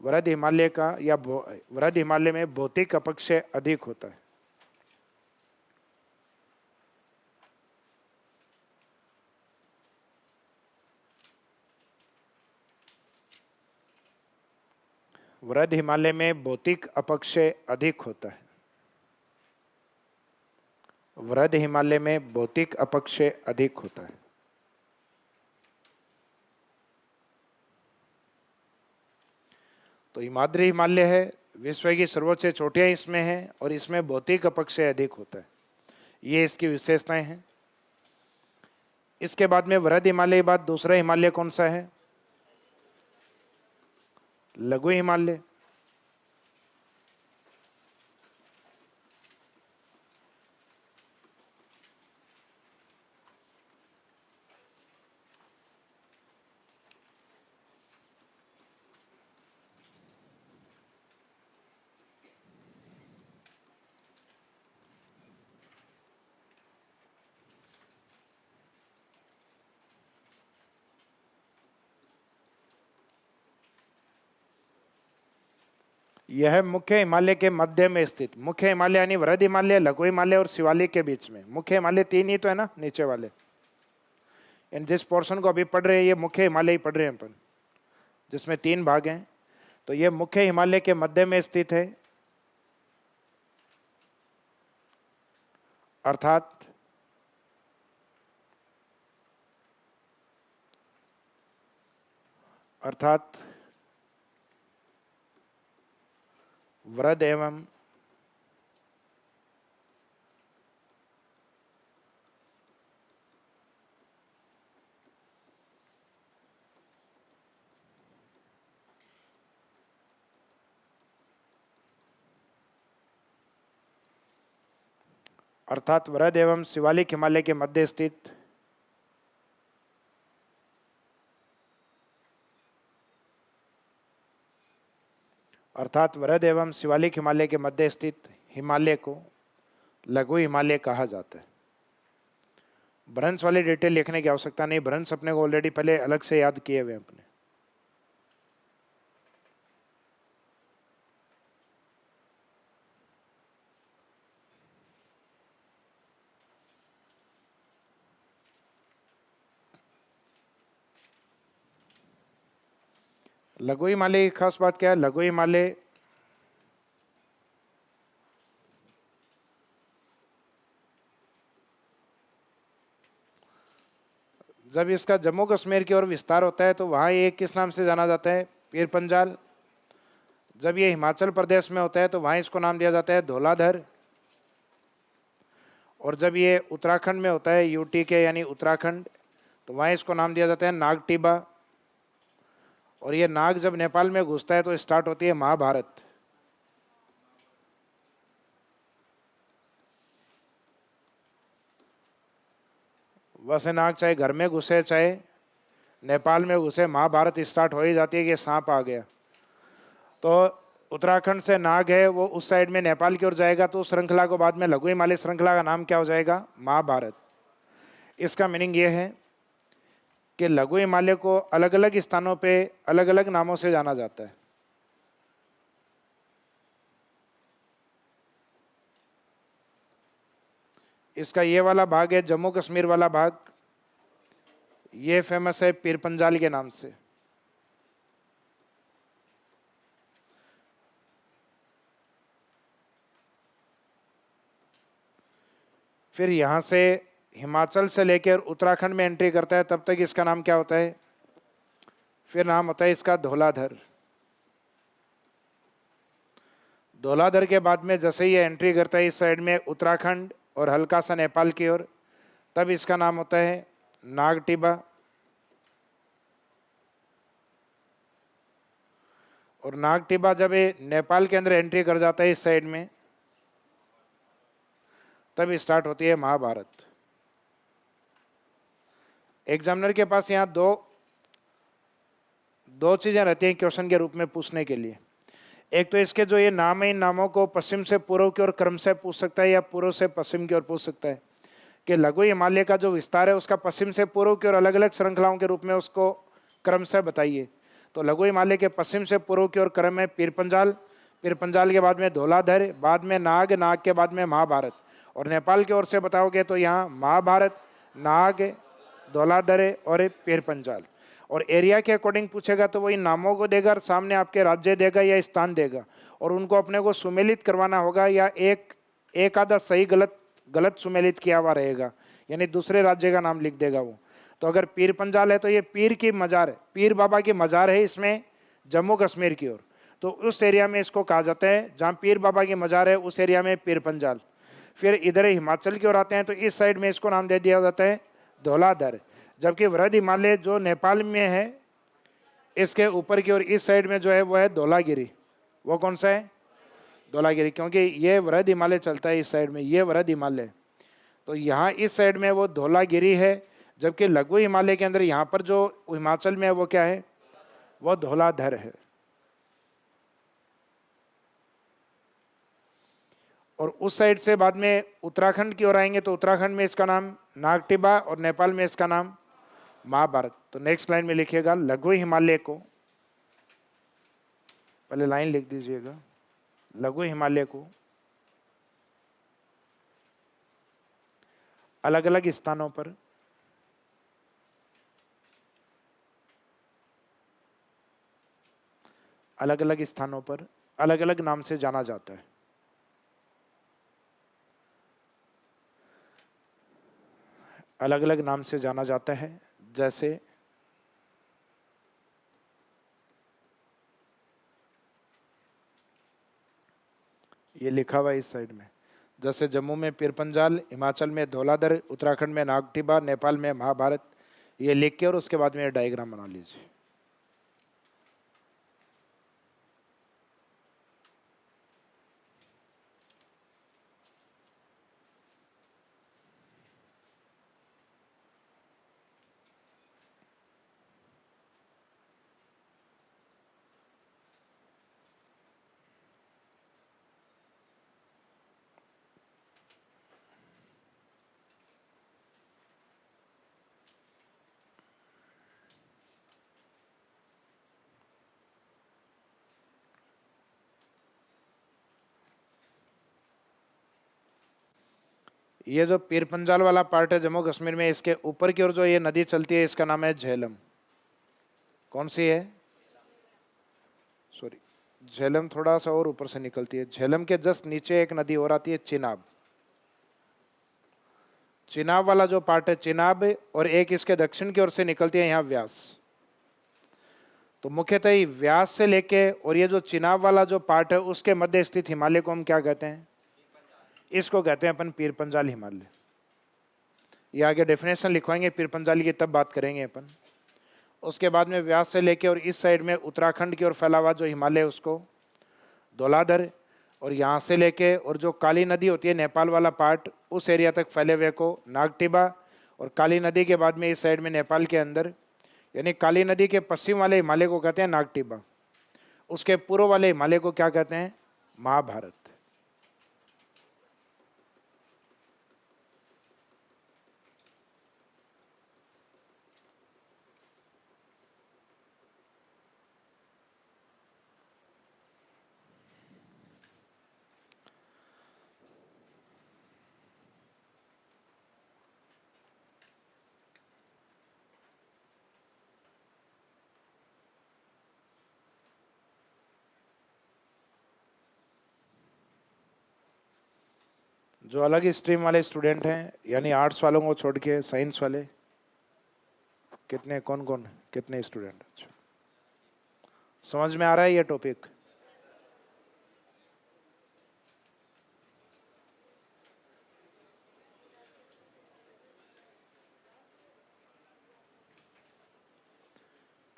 वृहद हिमालय का या वृहद हिमालय में भौतिक अपक्षय अधिक होता है। वृहद हिमालय में भौतिक अपक्षय अधिक होता है। वृहद हिमालय में भौतिक अपक्षय अधिक होता है। तो हिमाद्री हिमालय है, विश्व की सर्वोच्च चोटियां इसमें हैं और इसमें भौतिक अपक्षय अधिक होता है। ये इसकी विशेषताएं हैं। इसके बाद में वृहद हिमालय के बाद दूसरा हिमालय कौन सा है? लघु हिमालय। यह मुख्य हिमालय के मध्य में स्थित, मुख्य हिमालय यानी वृहद हिमालय, लघु हिमालय और शिवालिक के बीच में। मुख्य हिमालय तीन ही तो है ना नीचे वाले। इन जिस पोर्शन को अभी पढ़ रहे हैं ये मुख्य हिमालय ही पढ़ रहे हैं अपन, जिसमें तीन भाग हैं। तो ये मुख्य हिमालय के मध्य में स्थित है, अर्थात वृहद एवं वृहद एवं शिवालिक हिमालय के मध्य स्थित वृहद एवं शिवालिक हिमालय के मध्य स्थित हिमालय को लघु हिमालय कहा जाता है। भ्रंश वाली डिटेल लिखने की आवश्यकता नहीं, भ्रंश अपने को ऑलरेडी पहले अलग से याद किए हुए अपने। लघु हिमालय की खास बात क्या है? लघु हिमालय जब इसका जम्मू कश्मीर की ओर विस्तार होता है तो वहाँ ये किस नाम से जाना जाता है? पीर पंजाल। जब ये हिमाचल प्रदेश में होता है तो वहाँ इसको नाम दिया जाता है धौलाधर। और जब ये उत्तराखंड में होता है, यूटी के यानी उत्तराखंड, तो वहाँ इसको नाम दिया जाता है नागटिबा। और ये नाग जब नेपाल में घुसता है तो स्टार्ट होती है महाभारत। वैसे नाग चाहे घर में घुसे चाहे नेपाल में घुसे, महाभारत स्टार्ट हो ही जाती है कि सांप आ गया। तो उत्तराखंड से नाग है वो उस साइड में नेपाल की ओर जाएगा, तो उस श्रृंखला को बाद में लघु हिमालय श्रृंखला का नाम क्या हो जाएगा? महाभारत। इसका मीनिंग ये है कि लघु हिमालय को अलग अलग स्थानों पे अलग अलग नामों से जाना जाता है। इसका ये वाला भाग है जम्मू कश्मीर वाला भाग, ये फेमस है पीर पंजाल के नाम से। फिर यहाँ से हिमाचल से लेकर उत्तराखंड में एंट्री करता है, तब तक इसका नाम क्या होता है? फिर नाम होता है इसका धौलाधर। धौलाधर के बाद में जैसे ही ये एंट्री करता है इस साइड में उत्तराखंड और हल्का सा नेपाल की ओर, तब इसका नाम होता है नागटिबा। और नागटिबा जब ये नेपाल के अंदर एंट्री कर जाता है इस साइड में, तब स्टार्ट होती है महाभारत। एग्जामिनर के पास यहाँ दो चीजें रहती हैं क्वेश्चन के रूप में पूछने के लिए। एक तो इसके जो ये नाम है, इन नामों को पश्चिम से पूर्व की ओर क्रम से पूछ सकता है या पूर्व से पश्चिम की ओर पूछ सकता है कि लघु हिमालय का जो विस्तार है उसका पश्चिम से पूर्व की ओर अलग अलग श्रृंखलाओं के रूप में उसको क्रम से बताइए। तो लघु हिमालय के पश्चिम से पूर्व की ओर क्रम है पीर पंजाल, पीर पंजाल के बाद में धौलाधर, बाद में नाग, नाग के बाद में महाभारत। और नेपाल की ओर से बताओगे तो यहाँ महाभारत, नाग, धौलाधर और पीर पंजाल। और एरिया के अकॉर्डिंग पूछेगा तो वो इन नामों को देगा और सामने आपके राज्य देगा या स्थान देगा, और उनको अपने को सुमेलित करवाना होगा या एक आधा सही गलत सुमेलित किया हुआ रहेगा, यानी दूसरे राज्य का नाम लिख देगा वो। तो अगर पीर पंजाल है तो ये पीर की मजार है, पीर बाबा की मजार है इसमें जम्मू कश्मीर की ओर, तो उस एरिया में इसको कहा जाता है जहाँ पीर बाबा की मजार है उस एरिया में पीर पंजाल। फिर इधर हिमाचल की ओर आते हैं तो इस साइड में इसको नाम दे दिया जाता है धौलाधर। जबकि वृहद हिमालय जो नेपाल में है इसके ऊपर की ओर इस साइड में जो है वो है धौलागिरी। वो कौन सा है? धौलागिरी, क्योंकि ये वृहद हिमालय चलता है इस साइड में, ये वृहद हिमालय, तो यहाँ इस साइड में वो धौलागिरी है। जबकि लघु हिमालय के अंदर यहाँ पर जो हिमाचल में है वो क्या है? वो धौलाधर है। और उस साइड से बाद में उत्तराखंड की ओर आएंगे तो उत्तराखंड में इसका नाम नागटिबा और नेपाल में इसका नाम महाभारत। तो नेक्स्ट लाइन में लिखिएगा लघु हिमालय को, पहले लाइन लिख दीजिएगा, लघु हिमालय को अलग अलग स्थानों पर अलग अलग नाम से जाना जाता है। अलग अलग नाम से जाना जाता है, जैसे ये लिखा हुआ है इस साइड में, जैसे जम्मू में पीर पंजाल, हिमाचल में धौलाधर, उत्तराखंड में नागटिबा, नेपाल में महाभारत, ये लिख के और उसके बाद में ये डायग्राम बना लीजिए। ये जो पीर पंजाल वाला पार्ट है जम्मू कश्मीर में, इसके ऊपर की ओर जो ये नदी चलती है इसका नाम है झेलम। कौन सी है? सॉरी, झेलम थोड़ा सा और ऊपर से निकलती है। झेलम के जस्ट नीचे एक नदी और आती है, चिनाब। चिनाब वाला जो पार्ट है चिनाब, और एक इसके दक्षिण की ओर से निकलती है यहाँ व्यास। तो मुख्यतः व्यास से लेके और ये जो चिनाब वाला जो पार्ट है उसके मध्य स्थित हिमालय को हम क्या कहते हैं? इसको कहते हैं अपन पीर पंजाल हिमालय। ये आगे डेफिनेशन लिखवाएंगे पीर पंजाली की, तब बात करेंगे अपन। उसके बाद में व्यास से लेके और इस साइड में उत्तराखंड की ओर फैला हुआ जो हिमालय है उसको धौलाधर, और यहाँ से लेके और जो काली नदी होती है नेपाल वाला पार्ट उस एरिया तक फैले हुए को नागटिबा, और काली नदी के बाद में इस साइड में नेपाल के अंदर यानी काली नदी के पश्चिम वाले हिमालय को कहते हैं नागटिबा। उसके पूर्व वाले हिमालय को क्या कहते हैं? महाभारत। जो अलग स्ट्रीम वाले स्टूडेंट हैं यानी आर्ट्स वालों को छोड़ के साइंस वाले कितने, कौन कौन, कितने स्टूडेंट? अच्छा, समझ में आ रहा है ये टॉपिक?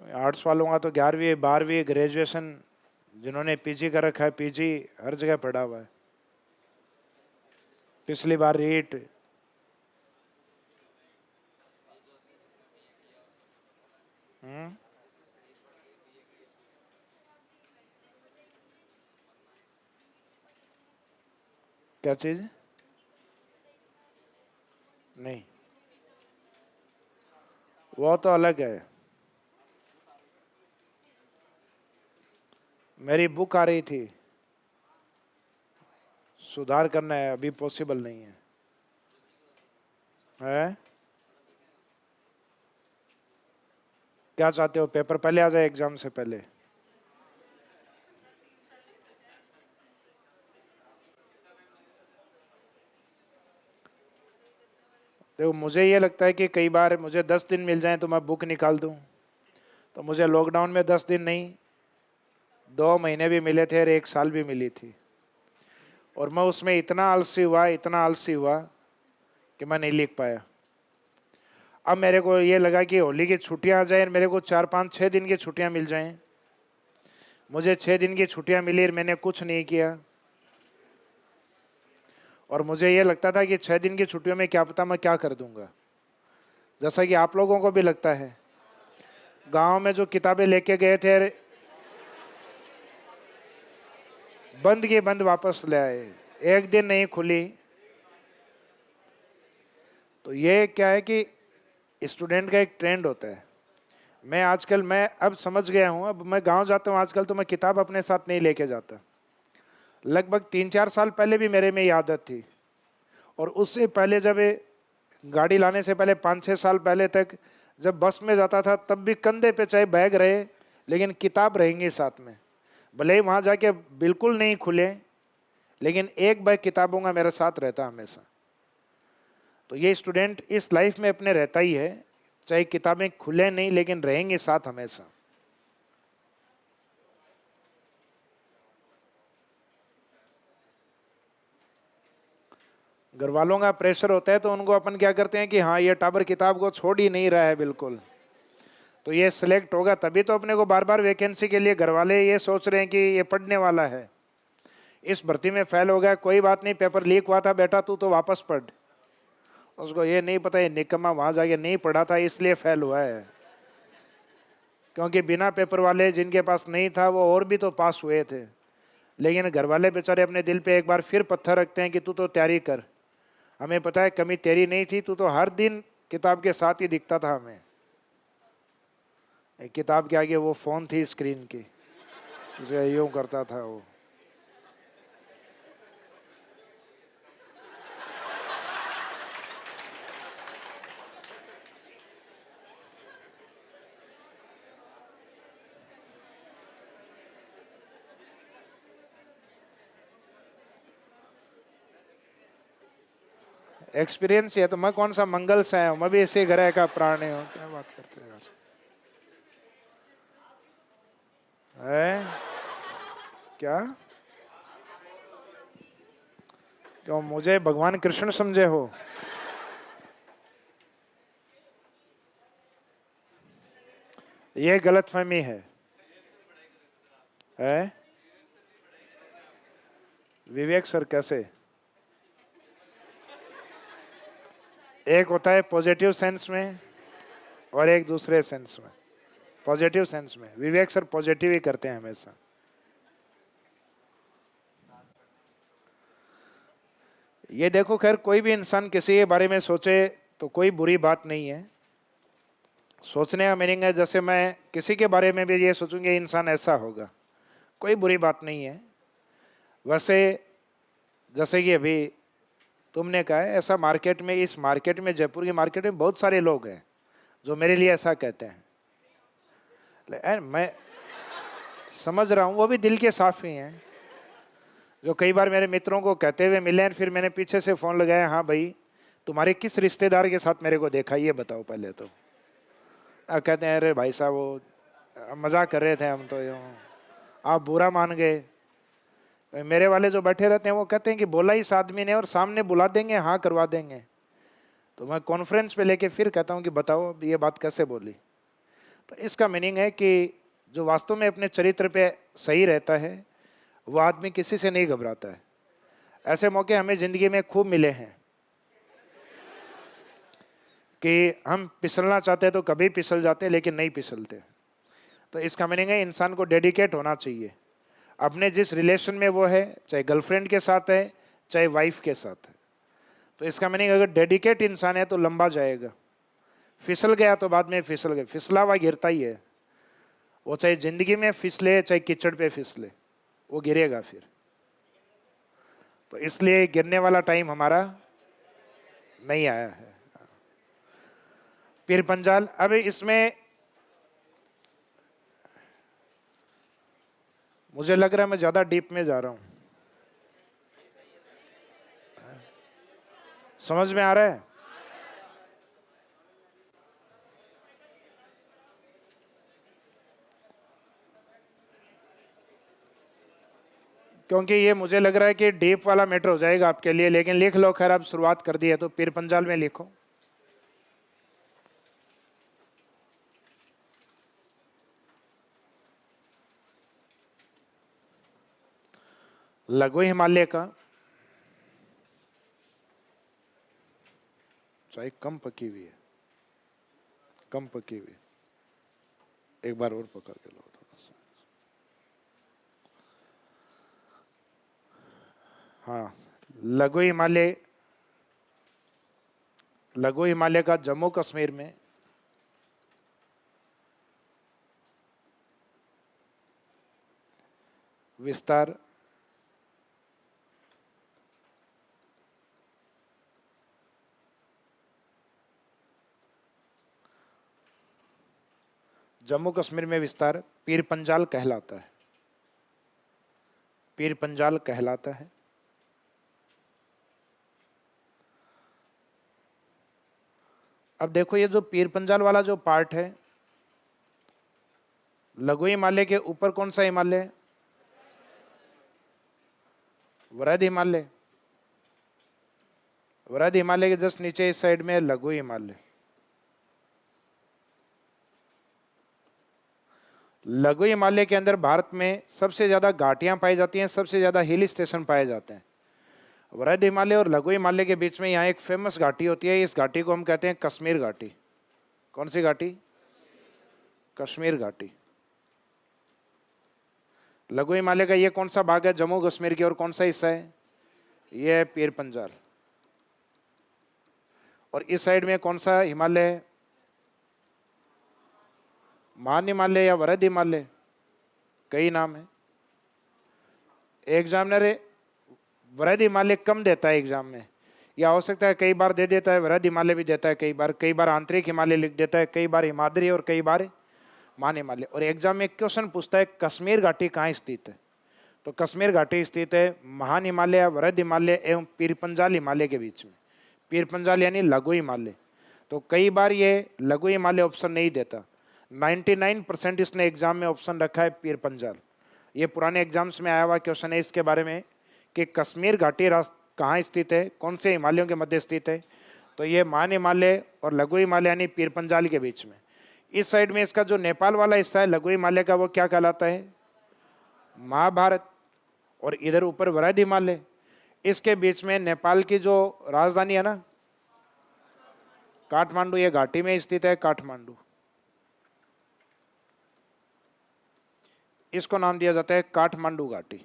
आर्ट्स वालों का तो 11वीं 12वीं ग्रेजुएशन, जिन्होंने पीजी कर रखा है पीजी हर जगह पड़ा हुआ है। पिछली बार रीट, क्या चीज? नहीं, वो तो अलग है। मेरी बुक आ रही थी, सुधार करना है, अभी पॉसिबल नहीं है। है? क्या चाहते हो, पेपर पहले आ जाए एग्जाम से पहले? देखो, मुझे ये लगता है कि कई बार मुझे 10 दिन मिल जाएं तो मैं बुक निकाल दूं, तो मुझे लॉकडाउन में 10 दिन नहीं 2 महीने भी मिले थे और 1 साल भी मिली थी, और मैं उसमें इतना आलसी हुआ, इतना आलसी हुआ कि मैं नहीं लिख पाया। अब मेरे को ये लगा कि होली की छुट्टियां आ जाए, मेरे को 4 5 6 दिन की छुट्टियां मिल जाएं। मुझे 6 दिन की छुट्टियां मिली और मैंने कुछ नहीं किया, और मुझे ये लगता था कि 6 दिन की छुट्टियों में क्या पता मैं क्या कर दूंगा, जैसा कि आप लोगों को भी लगता है। गांव में जो किताबें लेके गए थे बंद की बंद वापस ले आए, एक दिन नहीं खुली। तो ये क्या है कि स्टूडेंट का एक ट्रेंड होता है। मैं अब समझ गया हूँ, अब मैं गांव जाता हूँ आजकल तो मैं किताब अपने साथ नहीं लेके जाता। लगभग 3-4 साल पहले भी मेरे में ये आदत थी, और उससे पहले जब गाड़ी लाने से पहले 5-6 साल पहले तक जब बस में जाता था तब भी कंधे पे चाहे बैग रहे लेकिन किताब रहेंगी साथ में, भले ही वहाँ जाके बिल्कुल नहीं खुले, लेकिन एक बैग किताबों का मेरे साथ रहता हमेशा। तो ये स्टूडेंट इस लाइफ में अपने रहता ही है, चाहे किताबें खुले नहीं लेकिन रहेंगे साथ हमेशा। घर वालों का प्रेशर होता है तो उनको अपन क्या करते हैं कि हाँ ये टाबर किताब को छोड़ ही नहीं रहा है बिल्कुल, तो ये सिलेक्ट होगा तभी तो अपने को बार बार वैकेंसी के लिए घर वाले ये सोच रहे हैं कि ये पढ़ने वाला है। इस भर्ती में फेल हो गया, कोई बात नहीं, पेपर लीक हुआ था बेटा, तू तो वापस पढ़। उसको ये नहीं पता ये निकम्मा वहां जाके नहीं पढ़ा था इसलिए फेल हुआ है, क्योंकि बिना पेपर वाले जिनके पास नहीं था वो और भी तो पास हुए थे। लेकिन घर वाले बेचारे अपने दिल पे एक बार फिर पत्थर रखते हैं कि तू तो तैयारी कर, हमें पता है कमी तेरी नहीं थी, तू तो हर दिन किताब के साथ ही दिखता था हमें। एक किताब के आगे वो फोन थी स्क्रीन की, इसका यूं करता था वो। एक्सपीरियंस है तो मैं कौन सा मंगल से आया हूँ, मैं भी इसी ग्रह का प्राणी हूँ। क्या बात करते हैं है? क्या क्यों मुझे भगवान कृष्ण समझे हो? ये गलतफहमी है। विवेक सर कैसे? एक होता है पॉजिटिव सेंस में और एक दूसरे सेंस में। पॉजिटिव सेंस में विवेक सर पॉजिटिव ही करते हैं हमेशा। ये देखो, खैर कोई भी इंसान किसी के बारे में सोचे तो कोई बुरी बात नहीं है। सोचने का मीनिंग है, जैसे मैं किसी के बारे में भी ये सोचूंगी इंसान ऐसा होगा, कोई बुरी बात नहीं है। वैसे जैसे कि अभी तुमने कहा है, ऐसा मार्केट में, इस मार्केट में, जयपुर की मार्केट में बहुत सारे लोग हैं जो मेरे लिए ऐसा कहते हैं। मैं समझ रहा हूँ, वो भी दिल के साफ ही हैं, जो कई बार मेरे मित्रों को कहते हुए मिले हैं, फिर मैंने पीछे से फ़ोन लगाया, हाँ भाई तुम्हारे किस रिश्तेदार के साथ मेरे को देखा, ये बताओ पहले तो। कहते हैं अरे भाई साहब वो मजाक कर रहे थे, हम तो यूँ, आप बुरा मान गए। मेरे वाले जो बैठे रहते हैं वो कहते हैं कि बोला इस आदमी ने और सामने बुला देंगे, हाँ करवा देंगे। तो मैं कॉन्फ्रेंस पे लेके फिर कहता हूँ कि बताओ ये बात कैसे बोली। तो इसका मीनिंग है कि जो वास्तव में अपने चरित्र पे सही रहता है वो आदमी किसी से नहीं घबराता है। ऐसे मौके हमें ज़िंदगी में खूब मिले हैं कि हम फिसलना चाहते हैं तो कभी फिसल जाते हैं, लेकिन नहीं फिसलते। तो इसका मीनिंग है इंसान को डेडिकेट होना चाहिए अपने जिस रिलेशन में वो है, चाहे गर्लफ्रेंड के साथ है चाहे वाइफ के साथ है। तो इसका मीनिंग अगर डेडिकेट इंसान है तो लंबा जाएगा। फिसल गया तो बाद में फिसल गया, फिसला हुआ गिरता ही है। वो चाहे जिंदगी में फिसले चाहे कीचड़ पे फिसले, वो गिरेगा फिर। तो इसलिए गिरने वाला टाइम हमारा नहीं आया है। पीर पंजाल, अब इसमें मुझे लग रहा है मैं ज्यादा डीप में जा रहा हूं। समझ में आ रहा है? क्योंकि ये मुझे लग रहा है कि डीप वाला मैटर हो जाएगा आपके लिए, लेकिन लिख लो। खैर आप शुरुआत कर दी है तो पीर पंजाल में लिखो। लघु हिमालय का, चाय कम पकी हुई है, कम पकी हुई, एक बार और पका के लो थोड़ा सा। हाँ, लघु हिमालय, लघु हिमालय का जम्मू कश्मीर में विस्तार जम्मू कश्मीर में विस्तार पीर पंजाल कहलाता है। पीर पंजाल कहलाता है। अब देखो ये जो पीर पंजाल वाला जो पार्ट है, लघु हिमालय के ऊपर कौन सा हिमालय है? वृहद हिमालय। वृहद हिमालय के जस्ट नीचे इस साइड में है लघु हिमालय। लघु हिमालय के अंदर भारत में सबसे ज्यादा घाटियां पाई जाती हैं, सबसे ज्यादा हिल स्टेशन पाए जाते हैं। वृहद हिमालय और लघु हिमालय के बीच में यहाँ एक फेमस घाटी होती है, इस घाटी को हम कहते हैं कश्मीर घाटी। कौन सी घाटी? कश्मीर घाटी। लघु हिमालय का ये कौन सा भाग है जम्मू कश्मीर की, और कौन सा हिस्सा है? ये है पीर पंजाल। और इस साइड में कौन सा हिमालय है? महान हिमालय या वृहद हिमालय, कई नाम है। एग्जामिनर वृहद हिमालय कम देता है एग्जाम में, या हो सकता है कई बार दे देता है वृहद हिमालय भी देता है, कई बार आंतरिक हिमालय लिख देता है, कई बार हिमाद्री और कई बार महान हिमालय। और एग्जाम में एक क्वेश्चन पूछता है कश्मीर घाटी कहाँ स्थित है, तो कश्मीर घाटी स्थित है महान हिमालय, वृहद हिमालय एवं पीर पंजाल हिमालय के बीच में। पीर पंजाल यानी लघु हिमालय। तो कई बार ये लघु हिमालय ऑप्शन नहीं देता, 99% इसने एग्जाम में ऑप्शन रखा है पीर पंजाल। ये पुराने एग्जाम्स में आया हुआ क्वेश्चन है इसके बारे में कि कश्मीर घाटी कहाँ स्थित है, कौन से हिमालयों के मध्य स्थित है। तो ये मान हिमालय और लघु हिमालय यानी पीर पंजाल के बीच में। इस साइड में इसका जो नेपाल वाला हिस्सा है लघु हिमालय का, वो क्या कहलाता है, महाभारत। और इधर ऊपर वृहद हिमालय, इसके बीच में नेपाल की जो राजधानी है ना काठमांडू, ये घाटी में स्थित है काठमांडू, इसको नाम दिया जाता है काठमांडू घाटी।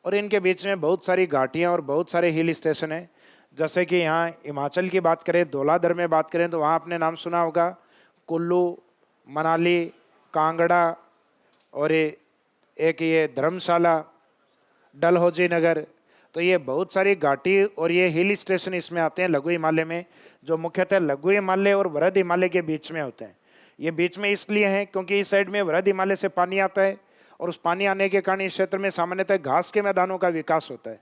और इनके बीच में बहुत सारी घाटियां और बहुत सारे हिल स्टेशन हैं। जैसे कि यहाँ हिमाचल की बात करें, धौलाधर में बात करें तो वहाँ आपने नाम सुना होगा, कुल्लू, मनाली, कांगड़ा, और एक ये धर्मशाला, डलहौजी नगर। तो ये बहुत सारी घाटी और ये हिल स्टेशन इसमें आते हैं लघु हिमालय में, जो मुख्यतः लघु हिमालय और वृहद हिमालय के बीच में होते हैं। ये बीच में इसलिए हैं क्योंकि इस साइड में वृहद हिमालय से पानी आता है, और उस पानी आने के कारण इस क्षेत्र में सामान्यतः घास के मैदानों का विकास होता है।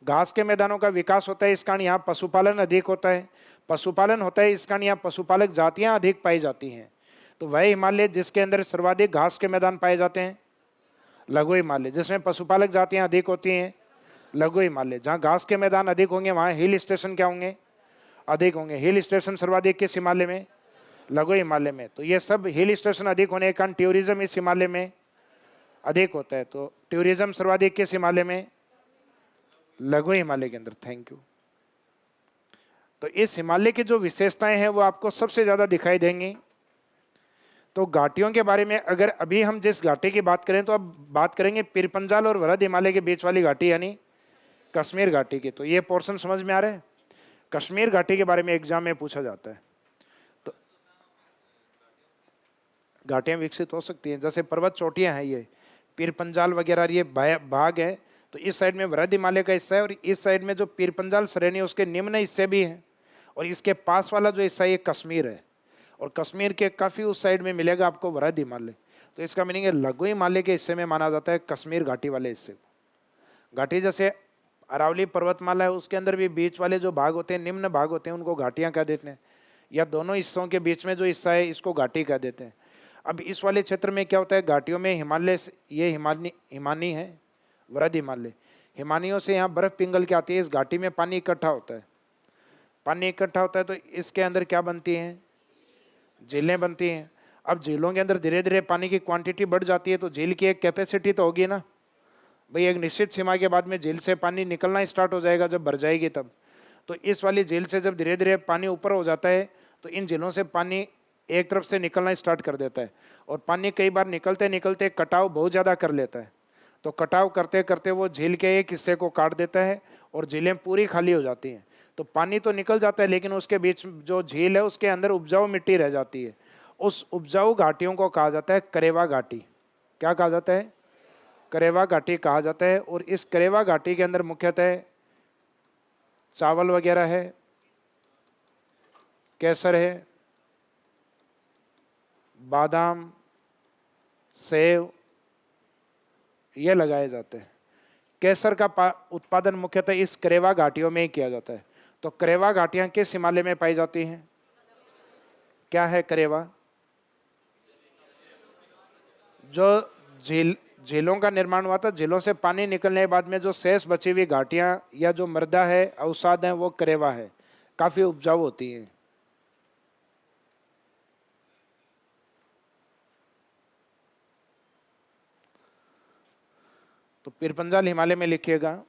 घास के मैदानों का विकास होता है, इस कारण यहाँ पशुपालन अधिक होता है। पशुपालन होता है, इस कारण यहाँ पशुपालक जातियाँ अधिक पाई जाती हैं। तो वह हिमालय जिसके अंदर सर्वाधिक घास के मैदान पाए जाते हैं लघु हिमालय, जिसमें पशुपालक जातियाँ अधिक होती हैं लघु हिमालय। जहाँ घास के मैदान अधिक होंगे वहाँ हिल स्टेशन क्या होंगे, अधिक होंगे। हिल स्टेशन सर्वाधिक किस हिमालय में, लघु हिमालय में। तो ये सब हिल स्टेशन अधिक होने के कारण टूरिज्म इस हिमालय में अधिक होता है। तो टूरिज्म सर्वाधिक किस हिमालय में, लघु हिमालय के अंदर। Thank you. तो इस हिमालय की जो विशेषताएं हैं वो आपको सबसे ज्यादा दिखाई देंगी। तो घाटियों के बारे में अगर अभी हम जिस घाटी की बात करें तो अब बात करेंगे पीर पंजाल और वृहद हिमालय के बीच वाली घाटी यानी कश्मीर घाटी की। तो ये पोर्शन समझ में आ रहा है, कश्मीर घाटी के बारे में एग्जाम में पूछा जाता है। तो घाटियां विकसित हो सकती हैं, जैसे पर्वत चोटियां हैं, ये पीर पंजाल वगैरह ये भाग है। तो इस साइड में वृहद हिमालय का हिस्सा है, और इस साइड में जो पीर पंजाल श्रेणी है उसके निम्न हिस्से भी हैं, और इसके पास वाला जो हिस्सा ये कश्मीर है, और कश्मीर के काफ़ी उस साइड में मिलेगा आपको वृहद हिमालय। तो इसका मीनिंग है लघु हिमालय के हिस्से में माना जाता है कश्मीर घाटी वाले हिस्से को। घाटी जैसे अरावली पर्वतमाला है, उसके अंदर भी बीच वाले जो भाग होते हैं, निम्न भाग होते हैं, उनको घाटियाँ कह देते हैं, या दोनों हिस्सों के बीच में जो हिस्सा है इसको घाटी कह देते हैं। अब इस वाले क्षेत्र में क्या होता है, घाटियों में हिमालय, ये हिमानी है वृहद हिमालय, हिमानियों से यहाँ बर्फ पिघल के आती है, इस घाटी में पानी इकट्ठा होता है। पानी इकट्ठा होता है तो इसके अंदर क्या बनती हैं, झीलें बनती हैं। अब झीलों के अंदर धीरे धीरे पानी की क्वांटिटी बढ़ जाती है, तो झील की एक कैपेसिटी तो होगी ना भाई, एक निश्चित सीमा के बाद में झील से पानी निकलना स्टार्ट हो जाएगा जब भर जाएगी तब। तो इस वाली झील से जब धीरे धीरे पानी ऊपर हो जाता है तो इन झीलों से पानी एक तरफ से निकलना स्टार्ट कर देता है, और पानी कई बार निकलते निकलते कटाव बहुत ज़्यादा कर लेता है। तो कटाव करते करते वो झील के एक हिस्से को काट देता है और झीलें पूरी खाली हो जाती हैं। तो पानी तो निकल जाता है, लेकिन उसके बीच जो झील है उसके अंदर उपजाऊ मिट्टी रह जाती है। उस उपजाऊ घाटियों को कहा जाता है करेवा घाटी। क्या कहा जाता है, करेवा घाटी कहा जाता है। और इस करेवा घाटी के अंदर मुख्यतः चावल वगैरह है, केसर है, बादाम, सेब, ये लगाए जाते हैं। केसर का उत्पादन मुख्यतः इस करेवा घाटियों में ही किया जाता है। तो करेवा घाटियां किस हिमालय में पाई जाती हैं, क्या है करेवा, जो झीलों का निर्माण हुआ था, झीलों से पानी निकलने के बाद में जो शेष बची हुई घाटियां या जो मृदा है, अवसाद है, वो करेवा है, काफी उपजाऊ होती है। तो पीर पंजाल हिमालय में लिखिएगा।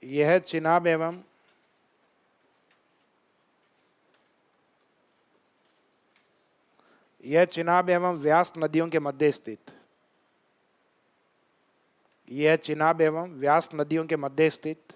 यह चिनाब एवं व्यास नदियों के मध्य स्थित, यह चिनाब एवं व्यास नदियों के मध्य स्थित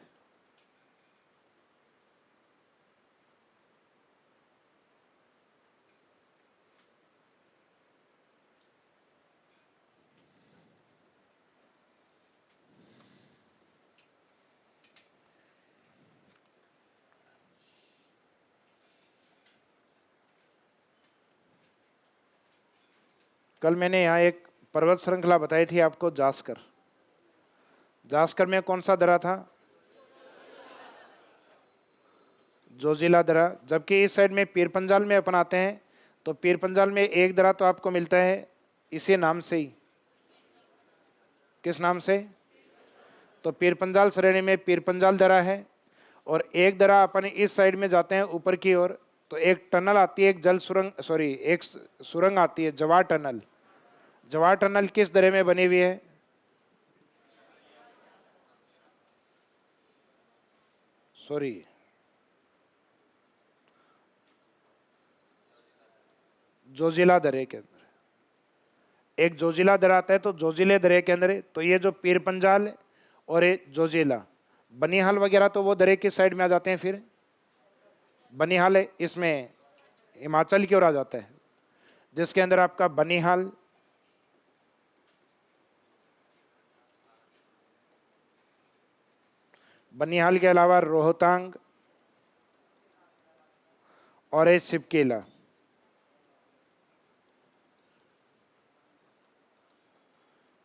कल मैंने यहाँ एक पर्वत श्रृंखला बताई थी आपको, जास्कर। जास्कर में कौन सा दरा था? जोजिला दरा। जबकि इस साइड में पीर पंजाल में अपन आते हैं तो पीर पंजाल में एक दरा तो आपको मिलता है इसी नाम से ही। किस नाम से? तो पीर पंजाल श्रेणी में पीर पंजाल दरा है, और एक दरा अपन इस साइड में जाते हैं ऊपर की ओर तो एक टनल आती है, एक जल सुरंग, सॉरी एक सुरंग आती है, जवार टनल। जवार टनल किस दरे में बनी हुई है? सॉरी, जोजिला दरे के अंदर। एक जोजिला दरा आता है, तो जोजिले दरे के अंदर है। तो ये जो पीर पंजाल और ये जोजिला, बनिहाल वगैरह तो वो दरे किस साइड में आ जाते हैं फिर? बनिहाल है, इसमें हिमाचल की ओर आ जाता है, जिसके अंदर आपका बनिहाल, बनिहाल के अलावा रोहतांग और ये शिपकीला।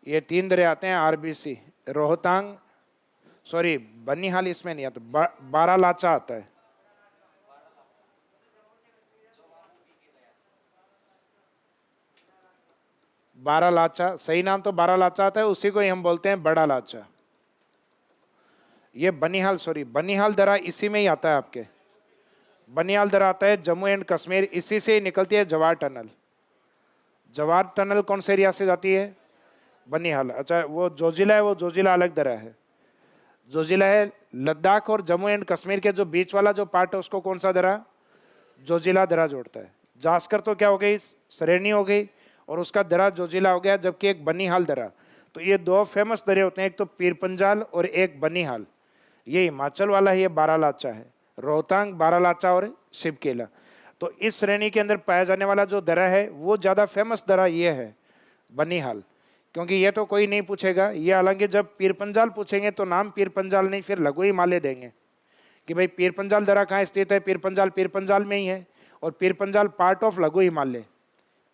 ये 3 दरे आते हैं आरबीसी। रोहतांग, सॉरी बनिहाल इसमें नहीं आता, बारालाचा आता है। बारालाचा, सही नाम तो बारालाचा आता है, उसी को ही हम बोलते हैं बड़ा लाचा। ये बनिहाल, सॉरी बनिहाल दरा इसी में ही आता है आपके। बनिहाल दरा आता है जम्मू एंड कश्मीर, इसी से ही निकलती है जवार टनल। जवार टनल कौन से एरिया से जाती है? बनिहाल। अच्छा, वो जोजिला है, वो जोजिला अलग दरा है। जोजिला है लद्दाख और जम्मू एंड कश्मीर के जो बीच वाला जो पार्ट है उसको कौन सा दरा? जोजिला दरा जोड़ता है। जास्कर तो क्या हो गई? श्रेणी हो गई, और उसका दरा जोजिला हो गया, जबकि एक बनिहाल दरा। तो ये 2 फेमस दरे होते हैं, एक तो पीर पंजाल और एक बनिहाल। ये हिमाचल वाला है, ये बारालाचा है। रोहतांग, बारालाचा और शिवकेला। तो इस श्रेणी के अंदर पाया जाने वाला जो दरा है वो ज़्यादा फेमस दरा ये है बनिहाल, क्योंकि ये तो कोई नहीं पूछेगा ये। हालांकि जब पीर पंजाल पूछेंगे तो नाम पीर पंजाल नहीं, फिर लघु हिमालय देंगे कि भाई पीर पंजाल दरा कहाँ स्थित है। पीर पंजाल में ही है, और पीर पंजाल पार्ट ऑफ लघु हिमालय।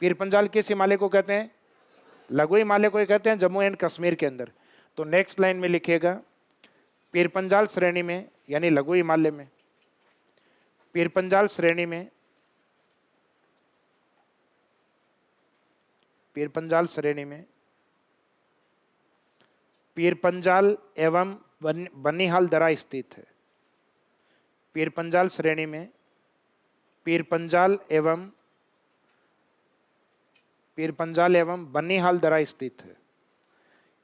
पीर पंजाल किस हिमालय को कहते हैं? लघु हिमालय को ही कहते हैं, जम्मू एंड कश्मीर के अंदर। तो नेक्स्ट लाइन में लिखिएगा, पीर पंजाल श्रेणी में यानी लघु हिमालय में, पीर पंजाल श्रेणी में, पीर पंजाल श्रेणी में पीर पंजाल एवं बनिहाल दरा स्थित है। पीर पंजाल श्रेणी में पीर पंजाल एवं बनिहाल दरा स्थित है।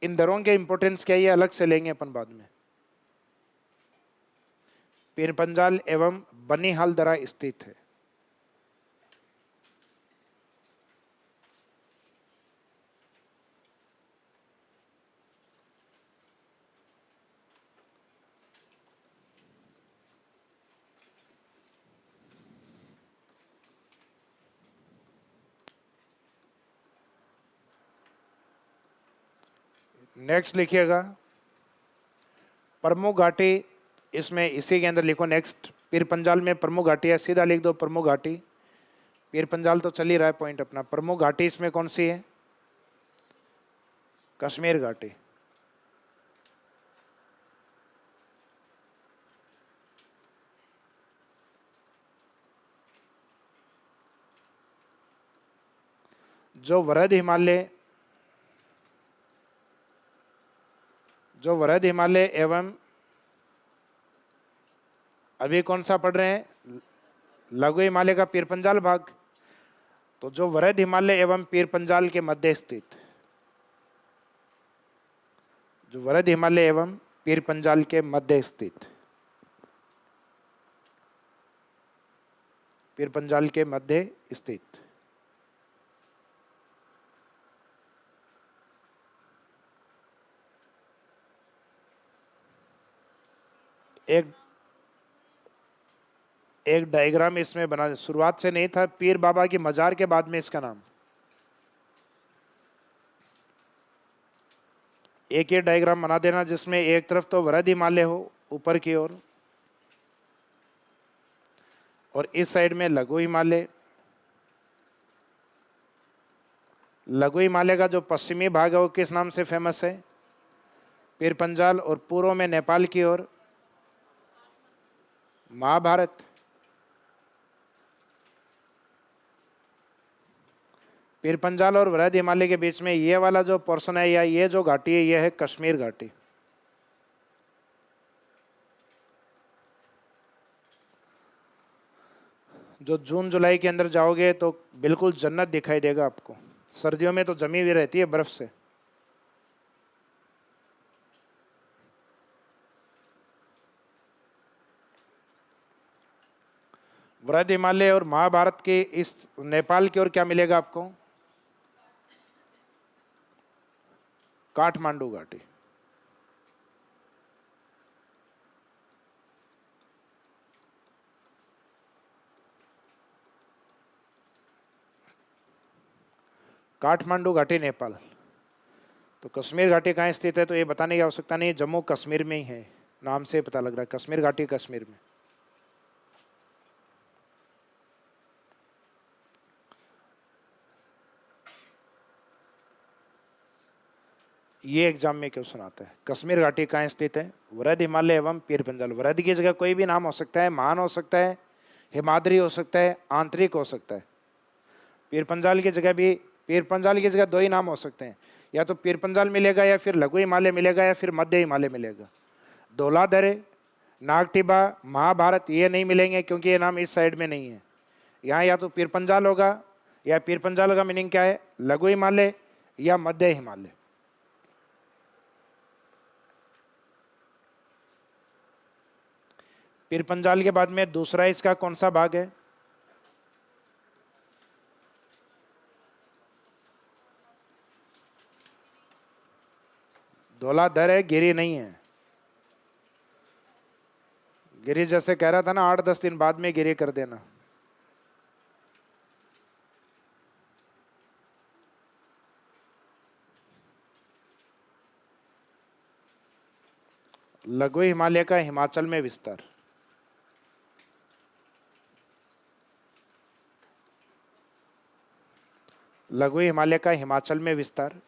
इन दरों के इंपॉर्टेंस क्या है ये अलग से लेंगे अपन बाद में। पीर पंजाल एवं बनिहाल दरा स्थित है। नेक्स्ट लिखिएगा प्रमुख घाटी, इसमें इसी के अंदर लिखो नेक्स्ट। पीर पंजाल में प्रमुख घाटी है, सीधा लिख दो प्रमुख घाटी। पीर पंजाल तो चल ही रहा है पॉइंट अपना। प्रमुख घाटी इसमें कौन सी है? कश्मीर घाटी। जो वरद हिमालय एवं अभी कौन सा पढ़ रहे हैं? लघु हिमालय का पीर पंजाल भाग। तो जो वरद हिमालय एवं पीर पंजाल के मध्य स्थित, जो वरद हिमालय एवं पीर पंजाल के मध्य स्थित, पीर पंजाल के मध्य स्थित एक डायग्राम इसमें बना, शुरुआत से नहीं था, पीर बाबा की मजार के बाद में इसका नाम। एक ये डायग्राम बना देना जिसमें एक तरफ तो वरद हिमालय हो ऊपर की ओर, और इस साइड में लघु हिमालय। लघु हिमालय का जो पश्चिमी भाग है वो किस नाम से फेमस है? पीर पंजाल और पूर्व में नेपाल की ओर महाभारत। पीर पंजाल और वृहद हिमालय के बीच में ये वाला जो पोर्शन है या ये जो घाटी है, ये है कश्मीर घाटी। जो जून जुलाई के अंदर जाओगे तो बिल्कुल जन्नत दिखाई देगा आपको। सर्दियों में तो जमी हुई रहती है बर्फ से। वृहद हिमालय और महाभारत के इस नेपाल की ओर क्या मिलेगा आपको? काठमांडू घाटी। काठमांडू घाटी नेपाल। तो कश्मीर घाटी कहाँ स्थित है तो ये बताने की आवश्यकता नहीं, जम्मू कश्मीर में ही है, नाम से पता लग रहा है कश्मीर घाटी कश्मीर में। ये एग्जाम में क्वेश्चन आता है, कश्मीर घाटी कहाँ स्थित है? वृहद हिमालय एवं पीर पंजाल। वृहद की जगह कोई भी नाम हो सकता है, मान हो सकता है, हिमाद्री हो सकता है, आंतरिक हो सकता है। पीर पंजाल की जगह भी, पीर पंजाल की जगह दो ही नाम हो सकते हैं, या तो पीर पंजाल मिलेगा या फिर लघु हिमालय मिलेगा या फिर मध्य हिमालय मिलेगा। धौलाधर, नागटिबा, महाभारत ये नहीं मिलेंगे क्योंकि ये नाम इस साइड में नहीं है। यहाँ या तो पीर पंजाल होगा, या पीर पंजाल का मीनिंग क्या है? लघु हिमालय या मध्य हिमालय। पीर पंजाल के बाद में दूसरा इसका कौन सा भाग है? धौलाधर है, गिरी नहीं है। गिरी जैसे कह रहा था ना 8-10 दिन बाद में गिरी कर देना। लघु हिमालय का हिमाचल में विस्तार। लघु हिमालय का हिमाचल में विस्तार।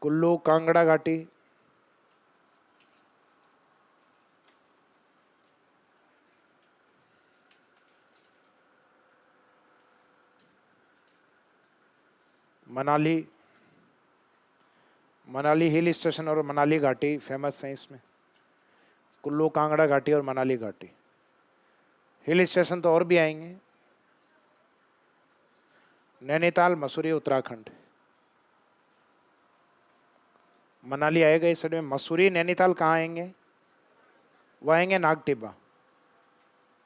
कुल्लू कांगड़ा घाटी। मनाली, मनाली हिल स्टेशन और मनाली घाटी फेमस है इसमें। कुल्लू कांगड़ा घाटी और मनाली घाटी। हिल स्टेशन तो और भी आएंगे, नैनीताल, मसूरी, उत्तराखंड। मनाली आएगा इस साइड में, मसूरी नैनीताल कहाँ आएंगे? वो आएंगे नागटिब्बा,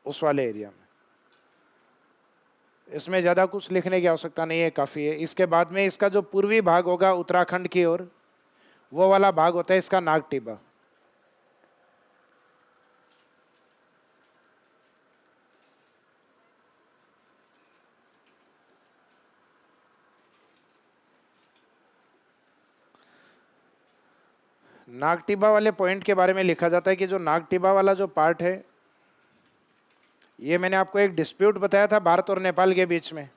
उस वाले एरिया में। इसमें ज़्यादा कुछ लिखने की आवश्यकता नहीं है, काफ़ी है। इसके बाद में इसका जो पूर्वी भाग होगा उत्तराखंड की ओर, वो वाला भाग होता है इसका नागटिब्बा। नागटिब्बा वाले पॉइंट के बारे में लिखा जाता है कि जो नागटिब्बा वाला जो पार्ट है, ये मैंने आपको एक डिस्प्यूट बताया था भारत और नेपाल के बीच में,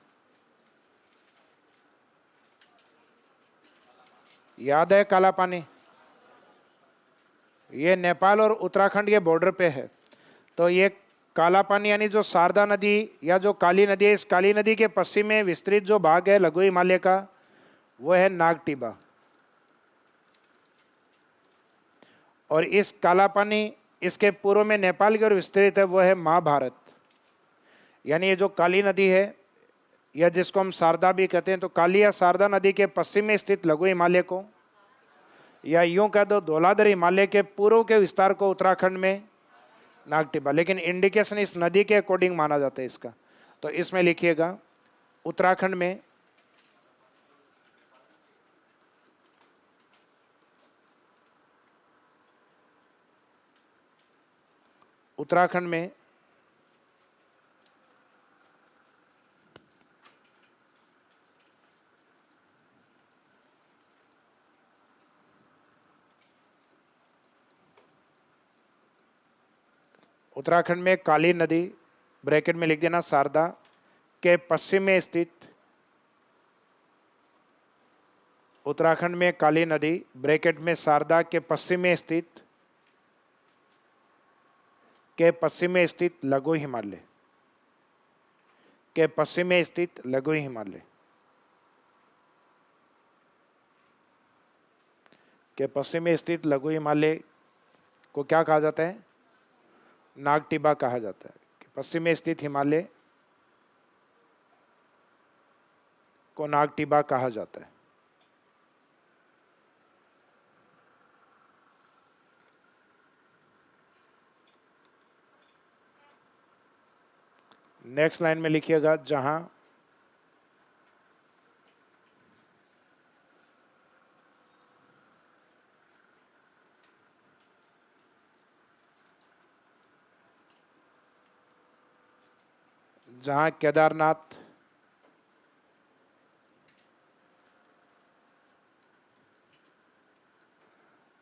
याद है? काला पानी। ये नेपाल और उत्तराखंड के बॉर्डर पे है। तो ये काला पानी यानी जो शारदा नदी या जो काली नदी है, इस काली नदी के पश्चिम में विस्तृत जो भाग है लघु हिमालय का, वो है नागटिब्बा। और इस काला पानी, इसके पूर्व में नेपाल की ओर विस्तृत है, वो है महाभारत। यानी ये जो काली नदी है, या जिसको हम शारदा भी कहते हैं, तो काली या शारदा नदी के पश्चिम में स्थित लघु हिमालय को, या यूं कह दो धौलाधर हिमालय के पूर्व के विस्तार को उत्तराखंड में नागटिब्बा। लेकिन इंडिकेशन इस नदी के अकॉर्डिंग माना जाता है इसका। तो इसमें लिखिएगा उत्तराखंड में उत्तराखंड में काली नदी ब्रैकेट में लिख देना शारदा के पश्चिम में स्थित, उत्तराखंड में काली नदी ब्रैकेट में शारदा के पश्चिम में स्थित, लघु हिमालय, के पश्चिम में स्थित लघु हिमालय, के पश्चिम में स्थित लघु हिमालय को क्या कहा जाता है? नागटिबा कहा जाता है। पश्चिम में स्थित हिमालय को नागटिबा कहा जाता है। नेक्स्ट लाइन में लिखिएगा जहां केदारनाथ,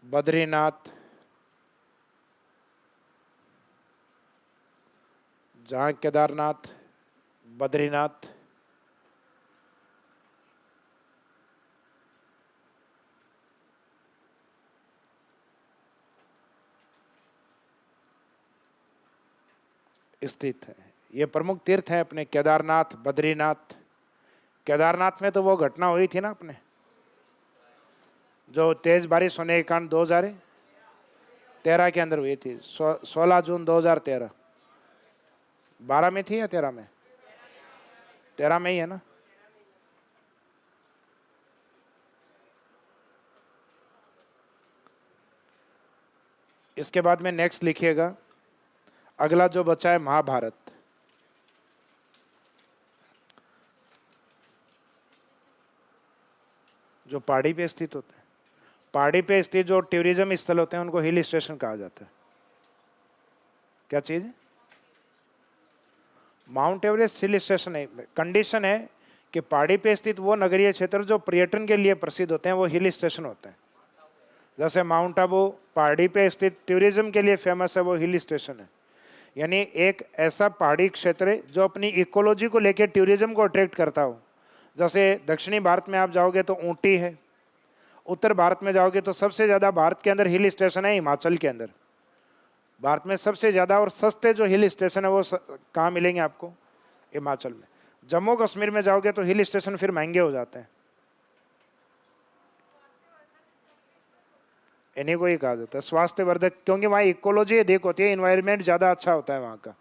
बद्रीनाथ, जहां केदारनाथ, बद्रीनाथ, स्थित है। ये प्रमुख तीर्थ हैं अपने, केदारनाथ, बद्रीनाथ। केदारनाथ में तो वो घटना हुई थी ना अपने, जो तेज बारिश होने के कारण 2013 के अंदर हुई थी, 16 जून 2013। 12 में थी या 13 में? 13 में ही है ना। इसके बाद में नेक्स्ट लिखिएगा, अगला जो बचा है महाभारत। जो पहाड़ी पे स्थित होते हैं, पहाड़ी पे स्थित जो टूरिज्म स्थल होते हैं उनको हिल स्टेशन कहा जाता है। क्या चीज? माउंट एवरेस्ट हिल स्टेशन है। कंडीशन है कि पहाड़ी पे स्थित वो नगरीय क्षेत्र जो पर्यटन के लिए प्रसिद्ध होते हैं वो हिल स्टेशन होते हैं। जैसे माउंट आबू पहाड़ी पे स्थित टूरिज्म के लिए फेमस है, वो हिल स्टेशन है। यानी एक ऐसा पहाड़ी क्षेत्र है जो अपनी इकोलॉजी को लेकर टूरिज्म को अट्रैक्ट करता हो। जैसे दक्षिणी भारत में आप जाओगे तो ऊटी है, उत्तर भारत में जाओगे तो सबसे ज़्यादा भारत के अंदर हिल स्टेशन है हिमाचल के अंदर। भारत में सबसे ज़्यादा और सस्ते जो हिल स्टेशन है वो कहाँ मिलेंगे आपको? हिमाचल में। जम्मू कश्मीर में जाओगे तो हिल स्टेशन फिर महंगे हो जाते हैं। इन्हीं को ही कहा जाता है स्वास्थ्यवर्धक, क्योंकि वहाँ इकोलॉजी अधिक होती है, इन्वायरमेंट ज़्यादा अच्छा होता है वहाँ का।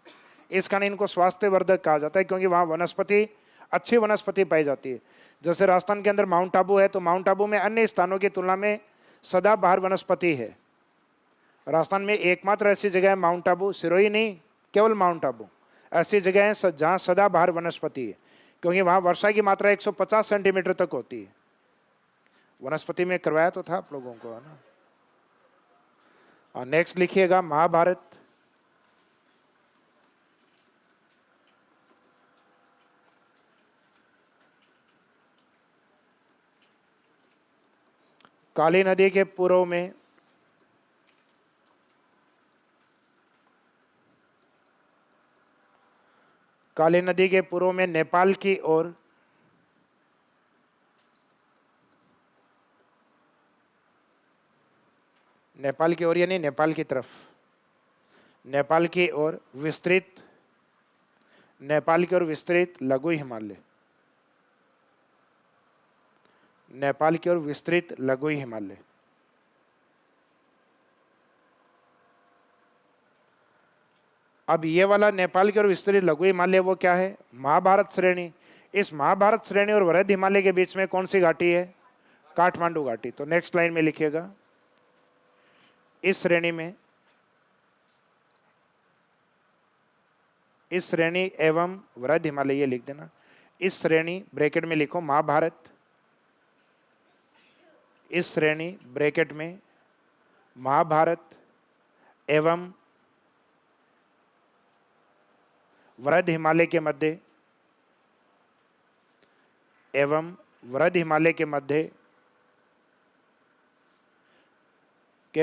इस कारण इनको स्वास्थ्यवर्धक कहा जाता है, क्योंकि वहाँ वनस्पति, अच्छी वनस्पति पाई जाती है। जैसे राजस्थान के अंदर माउंट आबू है, तो माउंट आबू में अन्य स्थानों की तुलना में सदाबहार वनस्पति है। राजस्थान में एकमात्र ऐसी जगह है माउंट आबू, सिरोही नहीं, केवल माउंट आबू ऐसी जगह है जहाँ सदाबहार वनस्पति है, क्योंकि वहाँ वर्षा की मात्रा 150 सेंटीमीटर तक होती है। वनस्पति में करवाया तो था आप लोगों को, है ना। और नेक्स्ट लिखिएगा महाभारत। काली नदी के पूर्व में नेपाल की ओर यानी नेपाल की तरफ, नेपाल की ओर विस्तृत लघु हिमालय, नेपाल की ओर विस्तृत लघु हिमालय। अब ये वाला नेपाल की ओर विस्तृत लघु हिमालय वो क्या है? महाभारत श्रेणी। इस महाभारत श्रेणी और वृहद हिमालय के बीच में कौन सी घाटी है? काठमांडू घाटी। तो नेक्स्ट लाइन में लिखिएगा, इस श्रेणी एवं वृहद हिमालय, ये लिख देना। इस श्रेणी ब्रैकेट में लिखो महाभारत, इस श्रेणी ब्रैकेट में महाभारत एवं वृद्ध हिमालय के मध्य एवं वृद्ध हिमालय के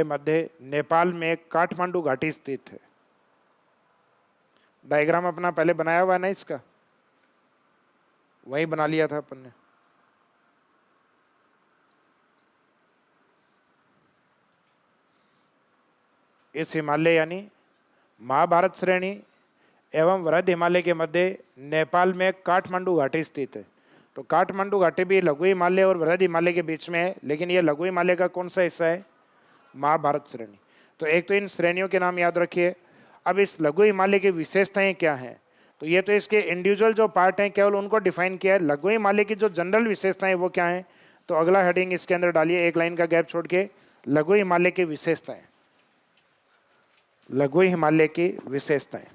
मध्य नेपाल में काठमांडू घाटी स्थित है। डायग्राम अपना पहले बनाया हुआ है ना, इसका वही बना लिया था अपन ने। इस हिमालय यानी महाभारत श्रेणी एवं वृद्ध हिमालय के मध्य नेपाल में काठमांडू घाटी स्थित है। तो काठमांडू घाटी भी लघु हिमालय और वृद्ध हिमालय के बीच में है, लेकिन ये लघु हिमालय का कौन सा हिस्सा है? महाभारत श्रेणी। तो एक तो इन श्रेणियों के नाम याद रखिए। अब इस लघु हिमालय की विशेषताएं क्या हैं? तो ये तो इसके इंडिविजुअल जो पार्ट हैं केवल उनको डिफाइन किया है। लघु हिमालय की जो जनरल विशेषताएं वो क्या हैं? तो अगला हेडिंग इसके अंदर डालिए, एक लाइन का गैप छोड़ के, लघु हिमालय की विशेषताएं। लघु हिमालय की विशेषताएं।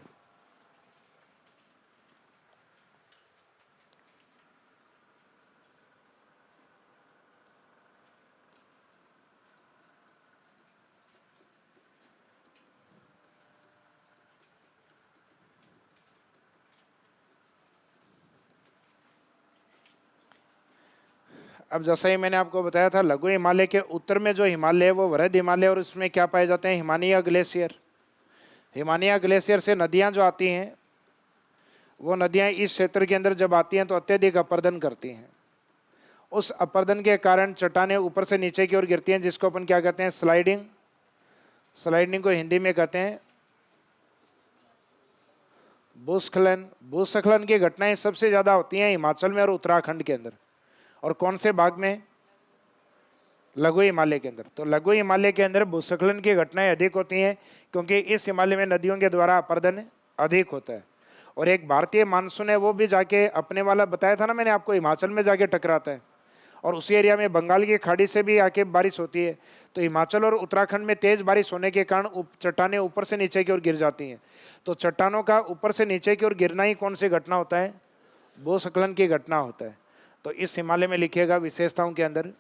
अब जैसा ही मैंने आपको बताया था, लघु हिमालय के उत्तर में जो हिमालय है वो वृद्ध हिमालय, और उसमें क्या पाए जाते हैं? हिमानिया ग्लेशियर। हिमानिया ग्लेशियर से नदियां जो आती हैं, वो नदियां इस क्षेत्र के अंदर जब आती हैं तो अत्यधिक अपर्दन करती हैं। उस अपर्दन के कारण चट्टानें ऊपर से नीचे की ओर गिरती हैं, जिसको अपन क्या कहते हैं? स्लाइडिंग। स्लाइडिंग को हिंदी में कहते हैं भूस्खलन। भूस्खलन की घटनाएं सबसे ज्यादा होती हैं हिमाचल में और उत्तराखंड के अंदर। और कौन से भाग में? लघु हिमालय के अंदर। तो लघु हिमालय के अंदर भूस्खलन की घटनाएं अधिक होती हैं, क्योंकि इस हिमालय में नदियों के द्वारा अपर्दन अधिक होता है। और एक भारतीय मानसून है, वो भी जाके अपने वाला बताया था ना मैंने आपको, हिमाचल में जाके टकराता है, और उसी एरिया में बंगाल की खाड़ी से भी आके बारिश होती है। तो हिमाचल और उत्तराखंड में तेज बारिश होने के कारण चट्टानें ऊपर से नीचे की ओर गिर जाती हैं। तो चट्टानों का ऊपर से नीचे की ओर गिरना ही कौन सी घटना होता है? भूस्खलन की घटना होता है। तो इस हिमालय में लिखिएगा विशेषताओं के अंदर,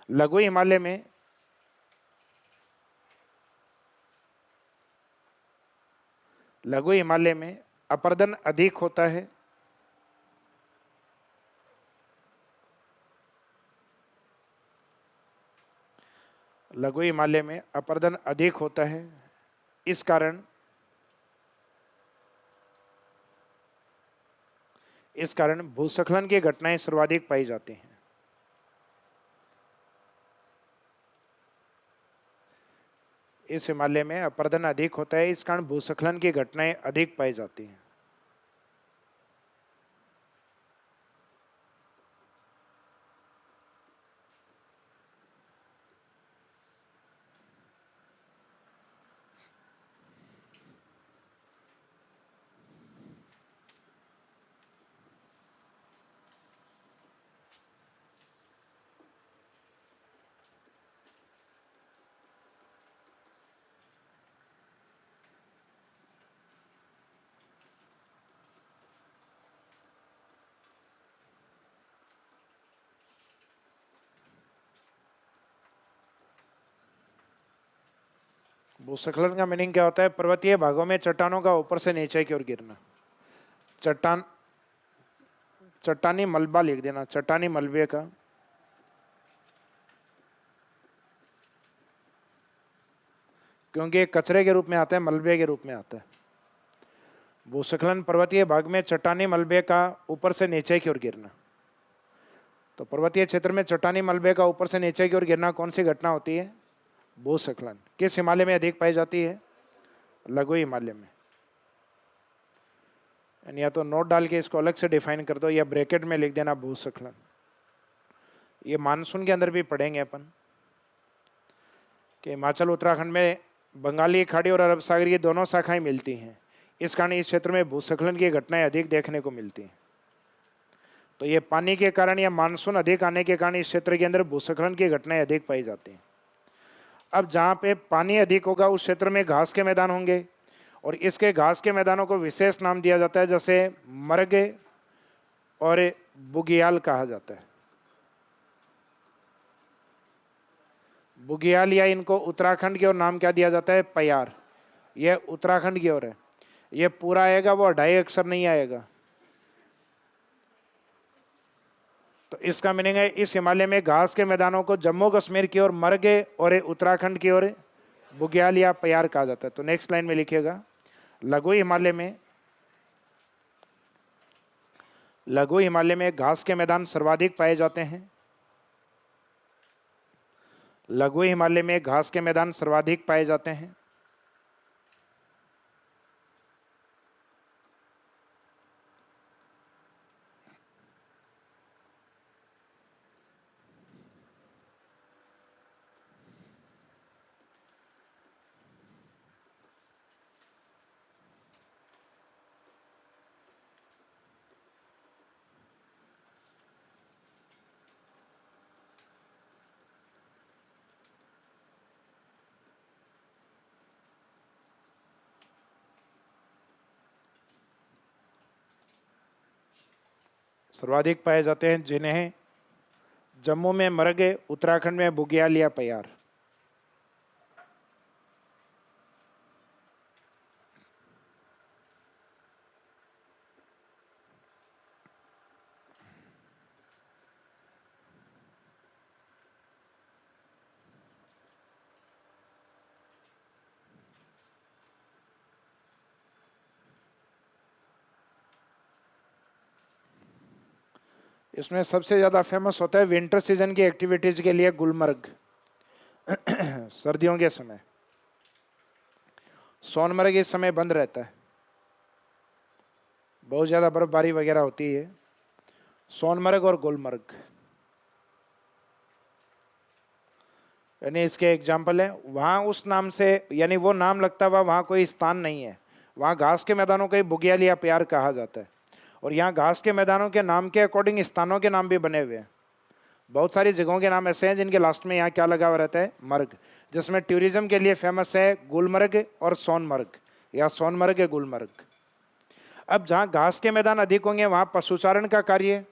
लघु हिमालय में अपर्दन अधिक होता है। लघु हिमालय में अपर्दन अधिक होता है, इस कारण भूस्खलन की घटनाएं सर्वाधिक पाई जाती हैं। इस हिमालय में अपर्दन अधिक होता है, इस कारण भूस्खलन की घटनाएं अधिक पाई जाती हैं। भूस्खलन का मीनिंग क्या होता है? पर्वतीय भागों में चट्टानों का ऊपर से नीचे की ओर गिरना। चट्टानी मलबा लिख देना, चट्टानी मलबे का क्योंकि कचरे के रूप में आता है, मलबे के रूप में आता है। भूस्खलन पर्वतीय भाग में चट्टानी मलबे का ऊपर से नीचे की ओर गिरना। तो पर्वतीय क्षेत्र में चट्टानी मलबे का ऊपर से नीचे की ओर गिरना कौन सी घटना होती है? भूस्खलन। किस हिमालय में अधिक पाई जाती है? लघु हिमालय में। या तो नोट डाल के इसको अलग से डिफाइन कर दो, या ब्रैकेट में लिख देना भूस्खलन। ये मानसून के अंदर भी पढ़ेंगे अपन कि हिमाचल उत्तराखंड में बंगाली खाड़ी और अरब सागर की दोनों शाखाएं मिलती हैं, इस कारण इस क्षेत्र में भूस्खलन की घटनाएं अधिक देखने को मिलती हैं। तो ये पानी के कारण या मानसून अधिक आने के कारण इस क्षेत्र के अंदर भूस्खलन की घटनाएं अधिक पाई जाती हैं। अब जहाँ पे पानी अधिक होगा उस क्षेत्र में घास के मैदान होंगे, और इसके घास के मैदानों को विशेष नाम दिया जाता है, जैसे मर्ग और बुगियाल कहा जाता है। बुगियाल या इनको उत्तराखंड की ओर नाम क्या दिया जाता है? पयार। यह उत्तराखंड की ओर है। ये पूरा आएगा, वो 2.5 अक्षर नहीं आएगा। तो इसका मीनिंग है इस हिमालय में घास के मैदानों को जम्मू कश्मीर की ओर मरगे और उत्तराखंड की ओर बुग्याल या प्यार कहा जाता है। तो नेक्स्ट लाइन में लिखिएगा, लघु हिमालय में घास के मैदान सर्वाधिक पाए जाते हैं। लघु हिमालय में घास के मैदान सर्वाधिक पाए जाते हैं। सर्वाधिक पाए जाते हैं, जिन्हें जम्मू में मरगे, उत्तराखंड में बुग्याल या प्यार। इसमें सबसे ज़्यादा फेमस होता है विंटर सीजन की एक्टिविटीज़ के लिए गुलमर्ग। सर्दियों के समय सोनमर्ग इस समय बंद रहता है, बहुत ज़्यादा बर्फबारी वगैरह होती है। सोनमर्ग और गुलमर्ग यानी इसके एग्जाम्पल है। वहाँ उस नाम से यानी वो नाम लगता हुआ वहाँ कोई स्थान नहीं है, वहाँ घास के मैदानों को ही बुग्याल या प्यार कहा जाता है। और यहाँ घास के मैदानों के नाम के अकॉर्डिंग स्थानों के नाम भी बने हुए हैं। बहुत सारी जगहों के नाम ऐसे हैं जिनके लास्ट में यहाँ क्या लगा हुआ रहता है, मर्ग, जिसमें टूरिज्म के लिए फेमस है गुलमर्ग और सोनमर्ग या सोनमर्ग गुलमर्ग। अब जहाँ घास के मैदान अधिक होंगे वहाँ पशुचारण का कार्य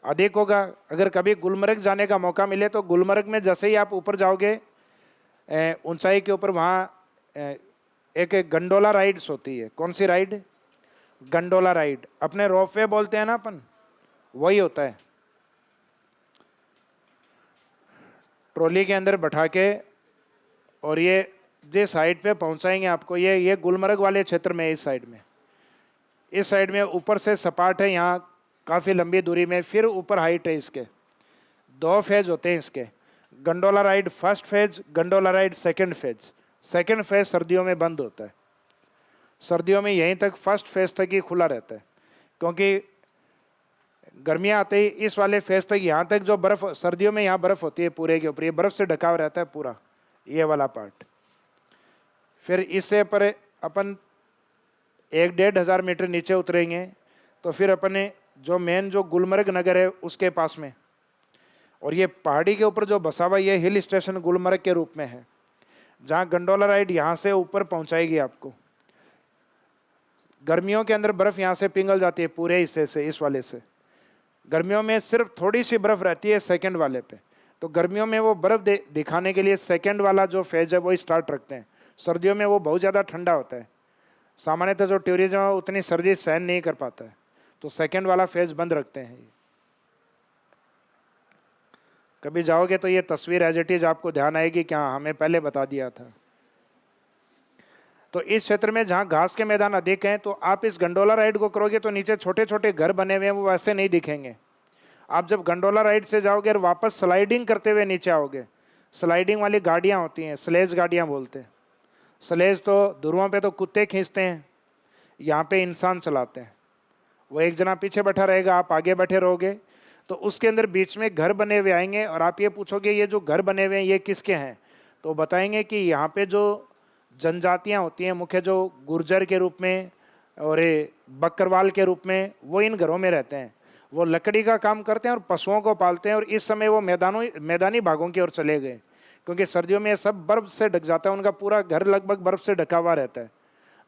अधिक होगा। अगर कभी गुलमर्ग जाने का मौका मिले तो गुलमर्ग में जैसे ही आप ऊपर जाओगे ऊंचाई के ऊपर, वहाँ एक गंडोला राइड्स होती है। कौन सी राइड? Gondola ride. अपने रोपवे बोलते हैं ना अपन, वही होता है। ट्रॉली के अंदर बैठा के और ये जिस साइड पे पहुंचाएंगे आपको, ये गुलमर्ग वाले क्षेत्र में, इस साइड में ऊपर से सपाट है, यहाँ काफ़ी लंबी दूरी में, फिर ऊपर हाइट है। इसके 2 फेज होते हैं इसके। Gondola ride first phase, gondola ride second phase. Second phase सर्दियों में बंद होता है। सर्दियों में यहीं तक फर्स्ट फेज तक ही खुला रहता है, क्योंकि गर्मियाँ आते ही इस वाले फेज तक, यहाँ तक जो बर्फ़ सर्दियों में यहाँ बर्फ़ होती है पूरे के ऊपर, ये बर्फ़ से ढका हुआ रहता है पूरा ये वाला पार्ट। फिर इससे पर अपन 1-1.5 हज़ार मीटर नीचे उतरेंगे तो फिर अपने जो मेन जो गुलमर्ग नगर है उसके पास में, और ये पहाड़ी के ऊपर जो बसा हुआ ये हिल स्टेशन गुलमर्ग के रूप में है, जहाँ गंडोला राइड यहाँ से ऊपर पहुँचाएगी आपको। गर्मियों के अंदर बर्फ़ यहाँ से पिघल जाती है पूरे हिस्से से, इस वाले से। गर्मियों में सिर्फ थोड़ी सी बर्फ़ रहती है सेकंड वाले पे, तो गर्मियों में वो बर्फ़ दिखाने के लिए सेकंड वाला जो फेज है वो स्टार्ट रखते हैं। सर्दियों में वो बहुत ज़्यादा ठंडा होता है, सामान्यतः जो टूरिज्म है उतनी सर्दी सहन नहीं कर पाता है, तो सेकंड वाला फेज बंद रखते हैं। कभी जाओगे तो ये तस्वीर एज इट इज आपको ध्यान आएगी, क्या हमें पहले बता दिया था। तो इस क्षेत्र में जहाँ घास के मैदान अधिक हैं, तो आप इस गंडोला राइड को करोगे तो नीचे छोटे छोटे घर बने हुए हैं, वो वैसे नहीं दिखेंगे। आप जब गंडोला राइड से जाओगे और वापस स्लाइडिंग करते हुए नीचे आओगे, स्लाइडिंग वाली गाड़ियाँ होती हैं, स्लेज गाड़ियाँ बोलते हैं। स्लेज तो ध्रुवों पे तो कुत्ते खींचते हैं, यहाँ पे इंसान चलाते हैं। वो एक जना पीछे बैठा रहेगा, आप आगे बैठे रहोगे, तो उसके अंदर बीच में घर बने हुए आएंगे और आप ये पूछोगे ये जो घर बने हुए हैं ये किसके हैं, तो बताएंगे कि यहाँ पे जो जनजातियाँ होती हैं, मुख्य जो गुर्जर के रूप में और बकरवाल के रूप में, वो इन घरों में रहते हैं। वो लकड़ी का काम करते हैं और पशुओं को पालते हैं। और इस समय वो मैदानी भागों की ओर चले गए, क्योंकि सर्दियों में सब बर्फ़ से ढक जाता है, उनका पूरा घर लगभग बर्फ़ से ढका हुआ रहता है।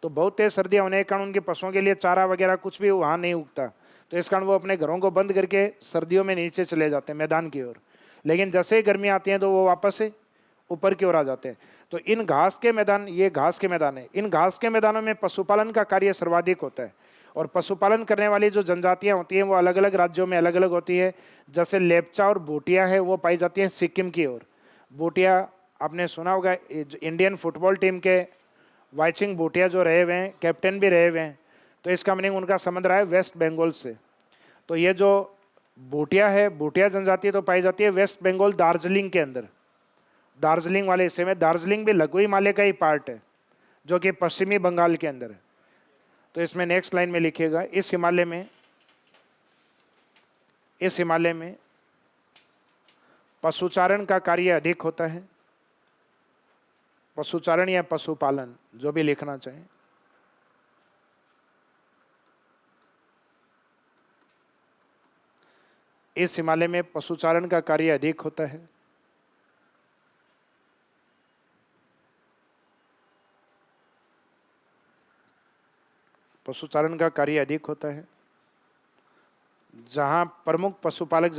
तो बहुत तेज़ सर्दियाँ होने के कारण उनके पशुओं के लिए चारा वगैरह कुछ भी वहाँ नहीं उगता, तो इस कारण वो अपने घरों को बंद करके सर्दियों में नीचे चले जाते हैं मैदान की ओर। लेकिन जैसे ही गर्मी आती हैं तो वो वापस से ऊपर की ओर आ जाते हैं। तो इन घास के मैदान, ये घास के मैदान है, इन घास के मैदानों में पशुपालन का कार्य सर्वाधिक होता है। और पशुपालन करने वाली जो जनजातियां होती हैं वो अलग अलग राज्यों में अलग अलग होती है। जैसे लेप्चा और भूटिया है वो पाई जाती है सिक्किम की ओर। भूटिया आपने सुना होगा, इंडियन फुटबॉल टीम के वाइचिंग भूटिया जो रहे हुए हैं, कैप्टन भी रहे हुए हैं, तो इसका मीनिंग उनका संबंध रहा है वेस्ट बंगाल से। तो ये जो भूटिया है, भूटिया जनजाति तो पाई जाती है वेस्ट बंगाल दार्जिलिंग के अंदर, दार्जिलिंग वाले हिस्से में। दार्जिलिंग भी लघु हिमालय का ही पार्ट है जो कि पश्चिमी बंगाल के अंदर है। तो इसमें नेक्स्ट लाइन में लिखिएगा, इस हिमालय में पशुचारण का कार्य अधिक होता है। पशुचारण या पशुपालन, जो भी लिखना चाहें। इस हिमालय में पशुचारण का कार्य अधिक होता है। पशुचारण का कार्य अधिक होता है जहां प्रमुख पशुपालक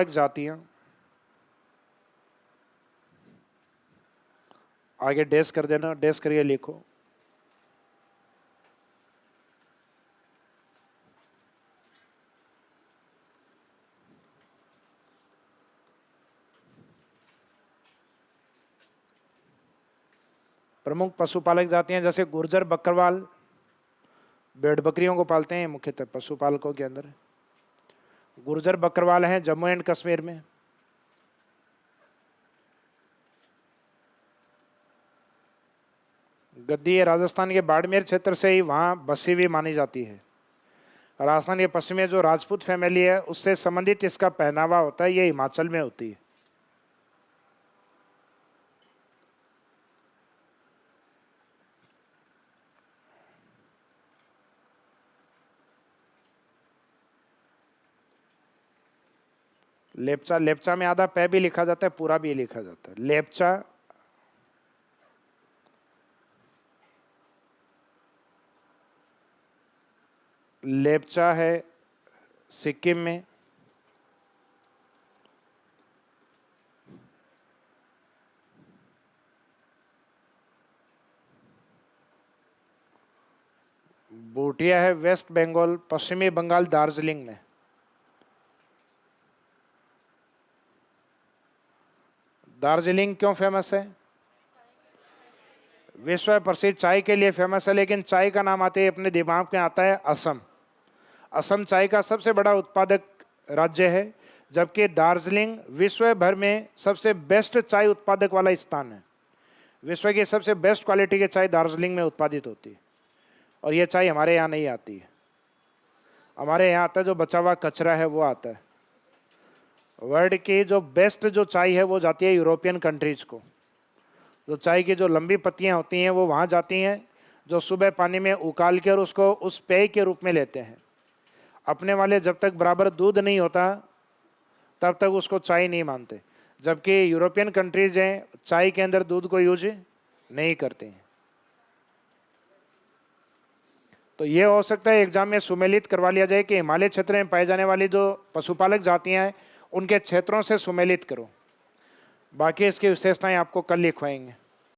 जातियां आगे डैश कर देना, डैश करिए लिखो। प्रमुख पशुपालक जातियां जैसे गुर्जर बकरवाल, भेड़ बकरियों को पालते हैं मुख्यतः पशुपालकों के अंदर। गुर्जर बकरवाल हैं जम्मू एंड कश्मीर में। गद्दी ये राजस्थान के बाड़मेर क्षेत्र से ही वहां बसी हुई मानी जाती है। राजस्थान के पश्चिम में जो राजपूत फैमिली है उससे संबंधित इसका पहनावा होता है, ये हिमाचल में होती है। लेप्चा, लेप्चा में आधा पै भी लिखा जाता है, पूरा भी लिखा जाता है। लेप्चा लेप्चा है सिक्किम में। भूटिया है वेस्ट बंगाल, पश्चिमी बंगाल दार्जिलिंग में। दार्जिलिंग क्यों फेमस है? विश्व प्रसिद्ध चाय के लिए फेमस है, लेकिन चाय का नाम आते ही अपने दिमाग में आता है असम। असम चाय का सबसे बड़ा उत्पादक राज्य है, जबकि दार्जिलिंग विश्व भर में सबसे बेस्ट चाय उत्पादक वाला स्थान है। विश्व की सबसे बेस्ट क्वालिटी की चाय दार्जिलिंग में उत्पादित होती है। और ये चाय हमारे यहाँ नहीं आती है। हमारे यहाँ आता है जो बचा हुआ कचरा है वो आता है। वर्ल्ड की जो बेस्ट जो चाय है वो जाती है यूरोपियन कंट्रीज को। जो चाय की जो लंबी पत्तियाँ होती हैं वो वहाँ जाती हैं, जो सुबह पानी में उकाल कर उसको उस पेय के रूप में लेते हैं। अपने वाले जब तक बराबर दूध नहीं होता तब तक उसको चाय नहीं मानते, जबकि यूरोपियन कंट्रीज हैं चाय के अंदर दूध को यूज नहीं करते हैं। तो ये हो सकता है एग्जाम में सुमेलित करवा लिया जाए कि हिमालय क्षेत्र में पाए जाने वाली जो पशुपालक जातियां हैं उनके क्षेत्रों से सुमेलित करो। बाकी इसकी विशेषताएं आपको कल लिखवाएंगे।